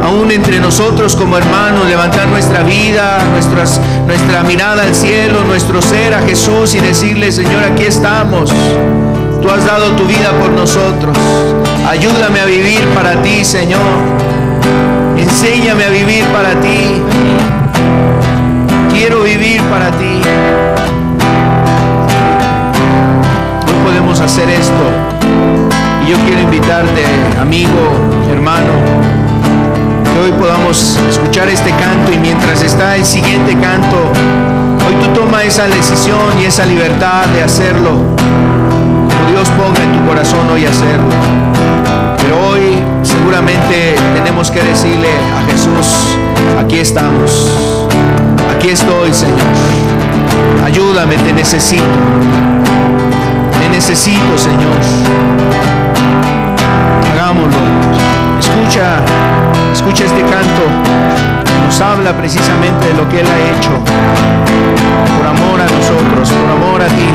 Aún entre nosotros como hermanos, levantar nuestra vida, nuestra mirada al cielo, nuestro ser a Jesús y decirle: Señor, aquí estamos. Tú has dado tu vida por nosotros. Ayúdame a vivir para ti, Señor. Enséñame a vivir para ti. Quiero vivir para ti. Hoy podemos hacer esto. Y yo quiero invitarte, amigo, hermano, que hoy podamos escuchar este canto, y mientras está el siguiente canto, hoy tú toma esa decisión y esa libertad de hacerlo. Como Dios ponga en tu corazón hoy hacerlo. Pero hoy seguramente tenemos que decirle a Jesús: aquí estamos. Aquí estoy, Señor. Ayúdame, te necesito. Te necesito, Señor. Hagámoslo. Escucha este canto. Nos habla precisamente de lo que Él ha hecho. Por amor a nosotros, por amor a ti.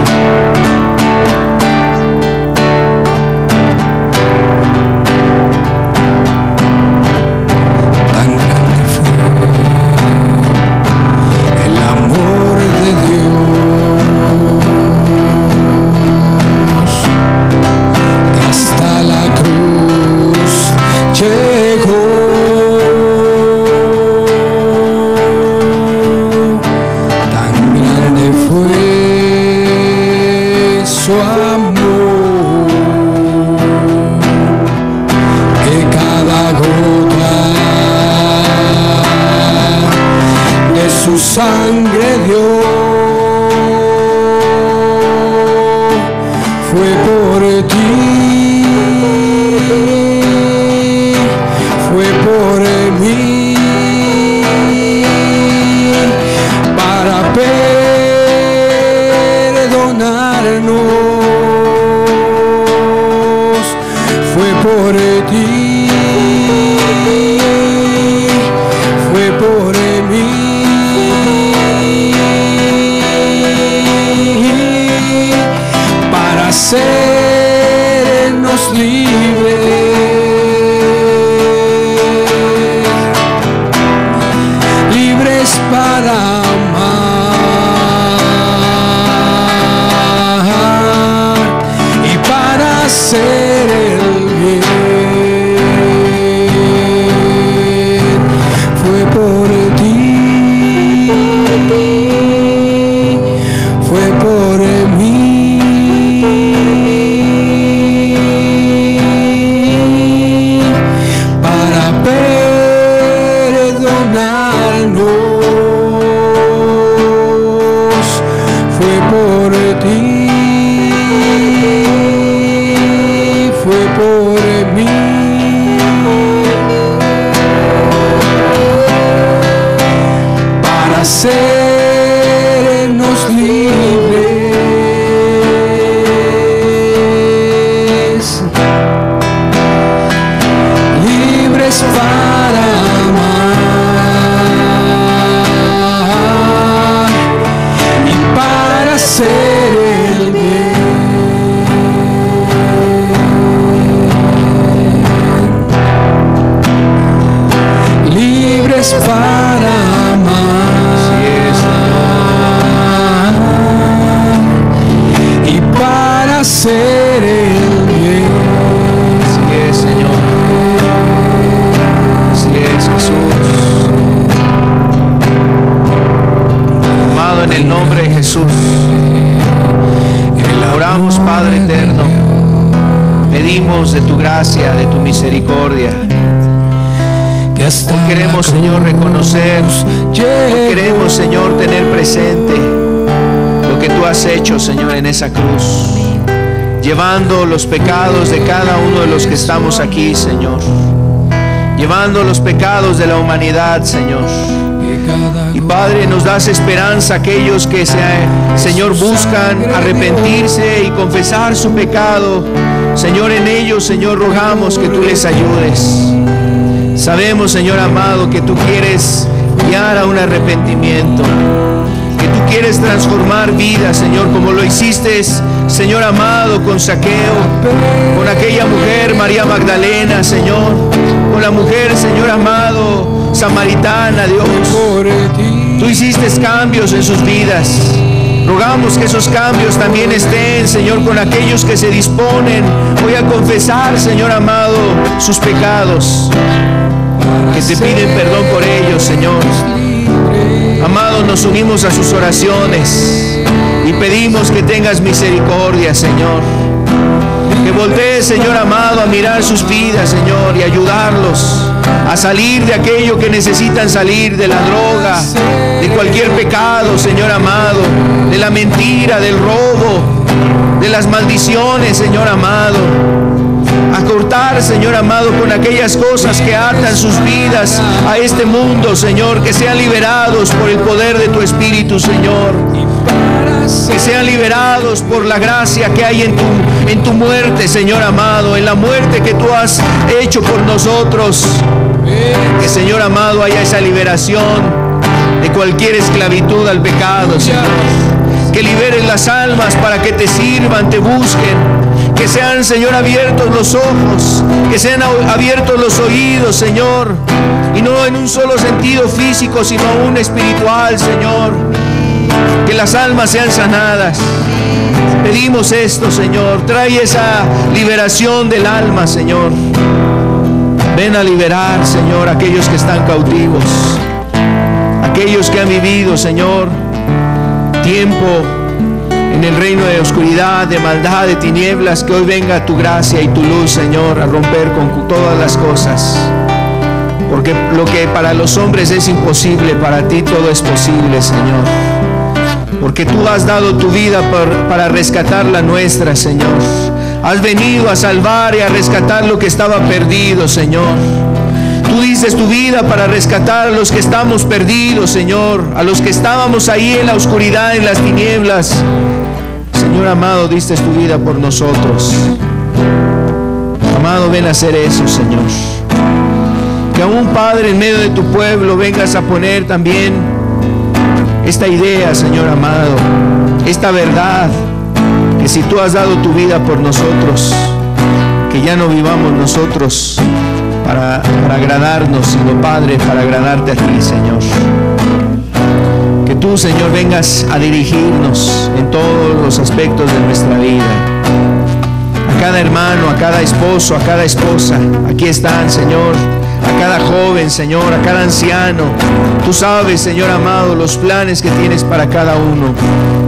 Sangre dio, fue por ti, fue por mí, para perdonarnos, fue por ti, fue por mí. Hacernos libres para amar y para hacer el bien. Fue por ti, fue por mí. Hacernos libres, libres para amar y para hacer el bien, libres para hacer el bien. Así es, Señor. Así es, Jesús. Amado, en el nombre de Jesús, oramos, Padre eterno. pedimos de tu gracia, de tu misericordia. Hoy queremos, Señor, reconocer, hoy queremos, Señor, tener presente lo que tú has hecho, Señor, en esa cruz, llevando los pecados de cada uno de los que estamos aquí, Señor, llevando los pecados de la humanidad, Señor. Y Padre, nos das esperanza a aquellos que, Señor, buscan arrepentirse y confesar su pecado. Señor, en ellos, Señor, rogamos que tú les ayudes. Sabemos, Señor amado, que tú quieres guiar a un arrepentimiento, que tú quieres transformar vidas, Señor, como lo hiciste, Señor amado, con Zaqueo, con aquella mujer, María Magdalena, Señor, con la mujer, Señor amado, samaritana, Dios. Tú hiciste cambios en sus vidas. Rogamos que esos cambios también estén, Señor, con aquellos que se disponen hoy a confesar, Señor amado, sus pecados, que te piden perdón por ellos, Señor. Amado, nos unimos a sus oraciones y pedimos que tengas misericordia, Señor. Que voltees, Señor amado, a mirar sus vidas, Señor, y ayudarlos a salir de aquello que necesitan salir, de la droga, de cualquier pecado, Señor amado, de la mentira, del robo, de las maldiciones, Señor amado. A cortar, Señor amado, con aquellas cosas que atan sus vidas a este mundo, Señor, que sean liberados por el poder de tu Espíritu, Señor. Que sean liberados por la gracia que hay en tu muerte, Señor amado, en la muerte que tú has hecho por nosotros. Que, Señor amado, haya esa liberación de cualquier esclavitud al pecado, Señor. Que liberes las almas para que te sirvan, te busquen. Que sean, Señor, abiertos los ojos, que sean abiertos los oídos, Señor, y no en un solo sentido físico, sino un espiritual, Señor. Que las almas sean sanadas. Pedimos esto, Señor. Trae esa liberación del alma, Señor. Ven a liberar, Señor, a aquellos que están cautivos, aquellos que han vivido, Señor, tiempo en el reino de oscuridad, de maldad, de tinieblas. Que hoy venga tu gracia y tu luz, Señor, a romper con todas las cosas. Porque lo que para los hombres es imposible, para ti todo es posible, Señor. Porque tú has dado tu vida para rescatar la nuestra, Señor. Has venido a salvar y a rescatar lo que estaba perdido, Señor. Tú dices tu vida para rescatar a los que estamos perdidos, Señor, a los que estábamos ahí en la oscuridad, en las tinieblas. Señor amado, diste tu vida por nosotros. Amado, ven a hacer eso, Señor. Que aún, Padre, en medio de tu pueblo vengas a poner también esta idea, Señor amado, esta verdad, que si tú has dado tu vida por nosotros, que ya no vivamos nosotros para agradarnos, sino, Padre, para agradarte a ti, Señor. Que tú, Señor, vengas a dirigirnos en todos los aspectos de nuestra vida. A cada hermano, a cada esposo, a cada esposa, aquí están, Señor. A cada joven, Señor, a cada anciano. Tú sabes, Señor amado, los planes que tienes para cada uno.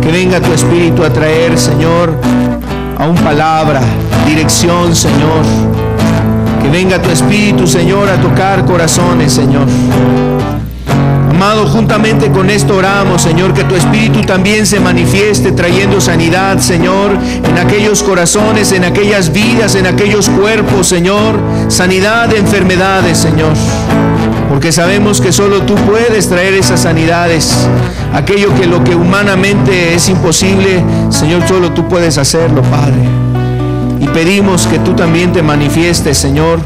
Que venga tu Espíritu a traer, Señor, aún palabra, dirección, Señor. Que venga tu Espíritu, Señor, a tocar corazones, Señor. Amado, juntamente con esto oramos, Señor, que tu Espíritu también se manifieste trayendo sanidad, Señor, en aquellos corazones, en aquellas vidas, en aquellos cuerpos, Señor. Sanidad de enfermedades, Señor. Porque sabemos que solo tú puedes traer esas sanidades. Aquello que lo que humanamente es imposible, Señor, solo tú puedes hacerlo, Padre. Y pedimos que tú también te manifiestes, Señor,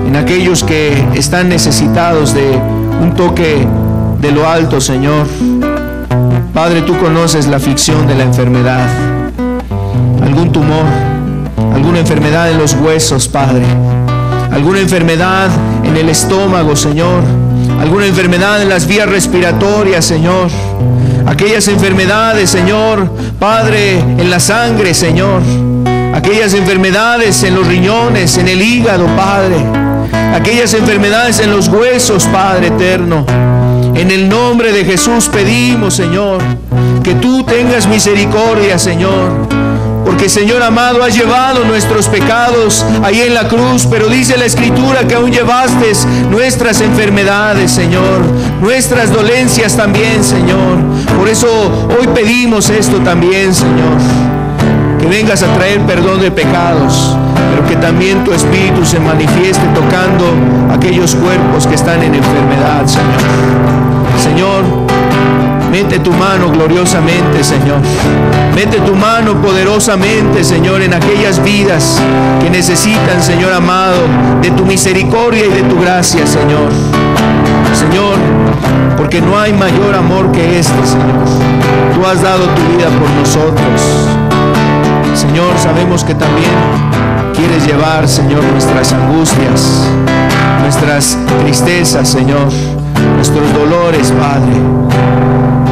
en aquellos que están necesitados de un toque de lo alto, Señor. Padre, tú conoces la aflicción de la enfermedad, algún tumor, alguna enfermedad en los huesos, Padre, alguna enfermedad en el estómago, Señor, alguna enfermedad en las vías respiratorias, Señor, aquellas enfermedades, Señor, Padre, en la sangre, Señor, aquellas enfermedades en los riñones, en el hígado, Padre, aquellas enfermedades en los huesos, Padre eterno. En el nombre de Jesús pedimos, Señor, que tú tengas misericordia, Señor, porque porque Señor amado, has llevado nuestros pecados ahí en la cruz, pero dice la Escritura que aún llevaste nuestras enfermedades, Señor, nuestras dolencias también, Señor. Por eso hoy pedimos esto también, Señor, que vengas a traer perdón de pecados, pero que también tu Espíritu se manifieste tocando aquellos cuerpos que están en enfermedad, Señor. Señor, mete tu mano gloriosamente, Señor. Mete tu mano poderosamente, Señor, en aquellas vidas que necesitan, Señor amado, de tu misericordia y de tu gracia, Señor. Señor, porque no hay mayor amor que este, Señor. Tú has dado tu vida por nosotros. Señor, sabemos que también quieres llevar, Señor, nuestras angustias, nuestras tristezas, Señor, nuestros dolores, Padre.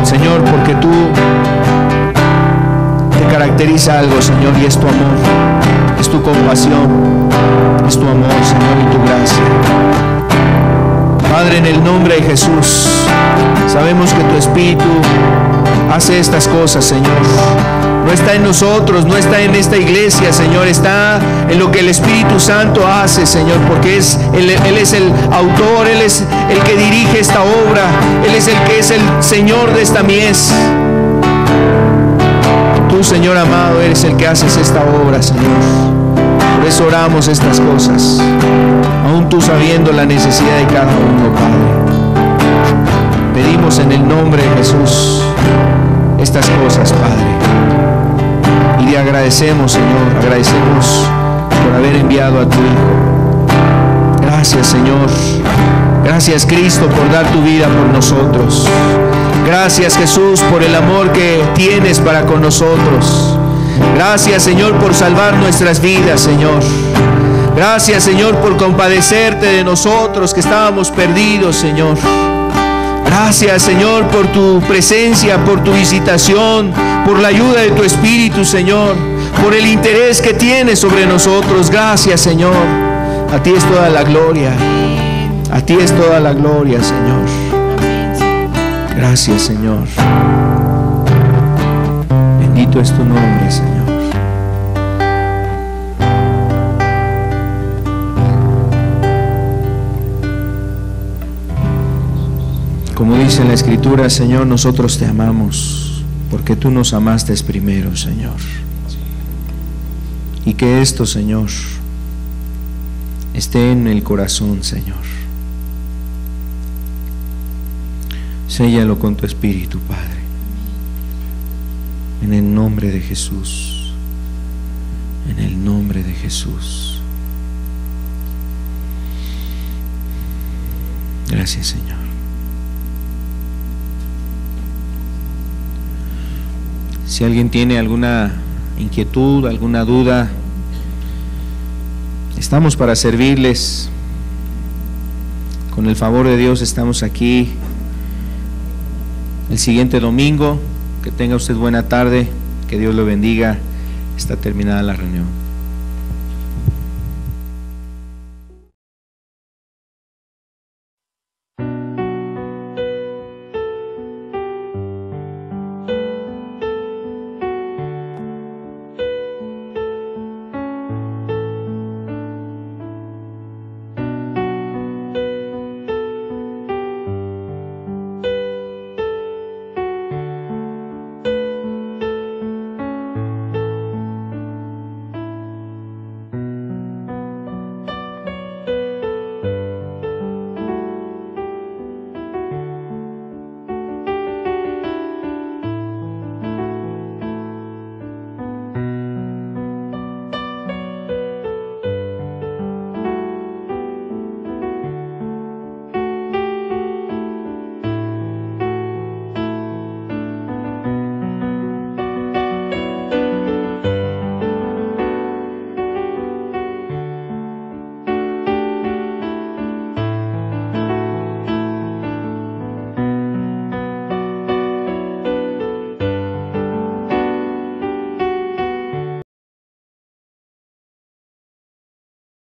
Señor, porque tú te caracteriza algo, Señor, y es tu amor, es tu compasión, es tu amor, Señor, y tu gracia. Padre, en el nombre de Jesús, sabemos que tu Espíritu hace estas cosas, Señor. No está en nosotros, no está en esta iglesia, Señor, está en lo que el Espíritu Santo hace, Señor, porque Él es el autor, Él es el que dirige esta obra, Él es el que es el Señor de esta mies. Tú, Señor amado, eres el que haces esta obra, Señor. Por eso oramos estas cosas, aún tú sabiendo la necesidad de cada uno, Padre. Pedimos en el nombre de Jesús estas cosas, Padre. Y le agradecemos, Señor, agradecemos por haber enviado a tu Hijo. Gracias, Señor. Gracias, Cristo, por dar tu vida por nosotros. Gracias, Jesús, por el amor que tienes para con nosotros. Gracias, Señor, por salvar nuestras vidas, Señor. Gracias, Señor, por compadecerte de nosotros que estábamos perdidos, Señor. Gracias, Señor, por tu presencia, por tu visitación, por la ayuda de tu Espíritu, Señor, por el interés que tienes sobre nosotros. Gracias, Señor. A ti es toda la gloria. A ti es toda la gloria, Señor. Gracias, Señor. Bendito es tu nombre, Señor. Como dice en la Escritura, Señor, nosotros te amamos porque tú nos amaste primero, Señor. Y que esto, Señor, esté en el corazón, Señor. Séllalo con tu Espíritu, Padre. En el nombre de Jesús. En el nombre de Jesús. Gracias, Señor. Si alguien tiene alguna inquietud, alguna duda, estamos para servirles. Con el favor de Dios estamos aquí el siguiente domingo. Que tenga usted buena tarde, que Dios lo bendiga. Está terminada la reunión.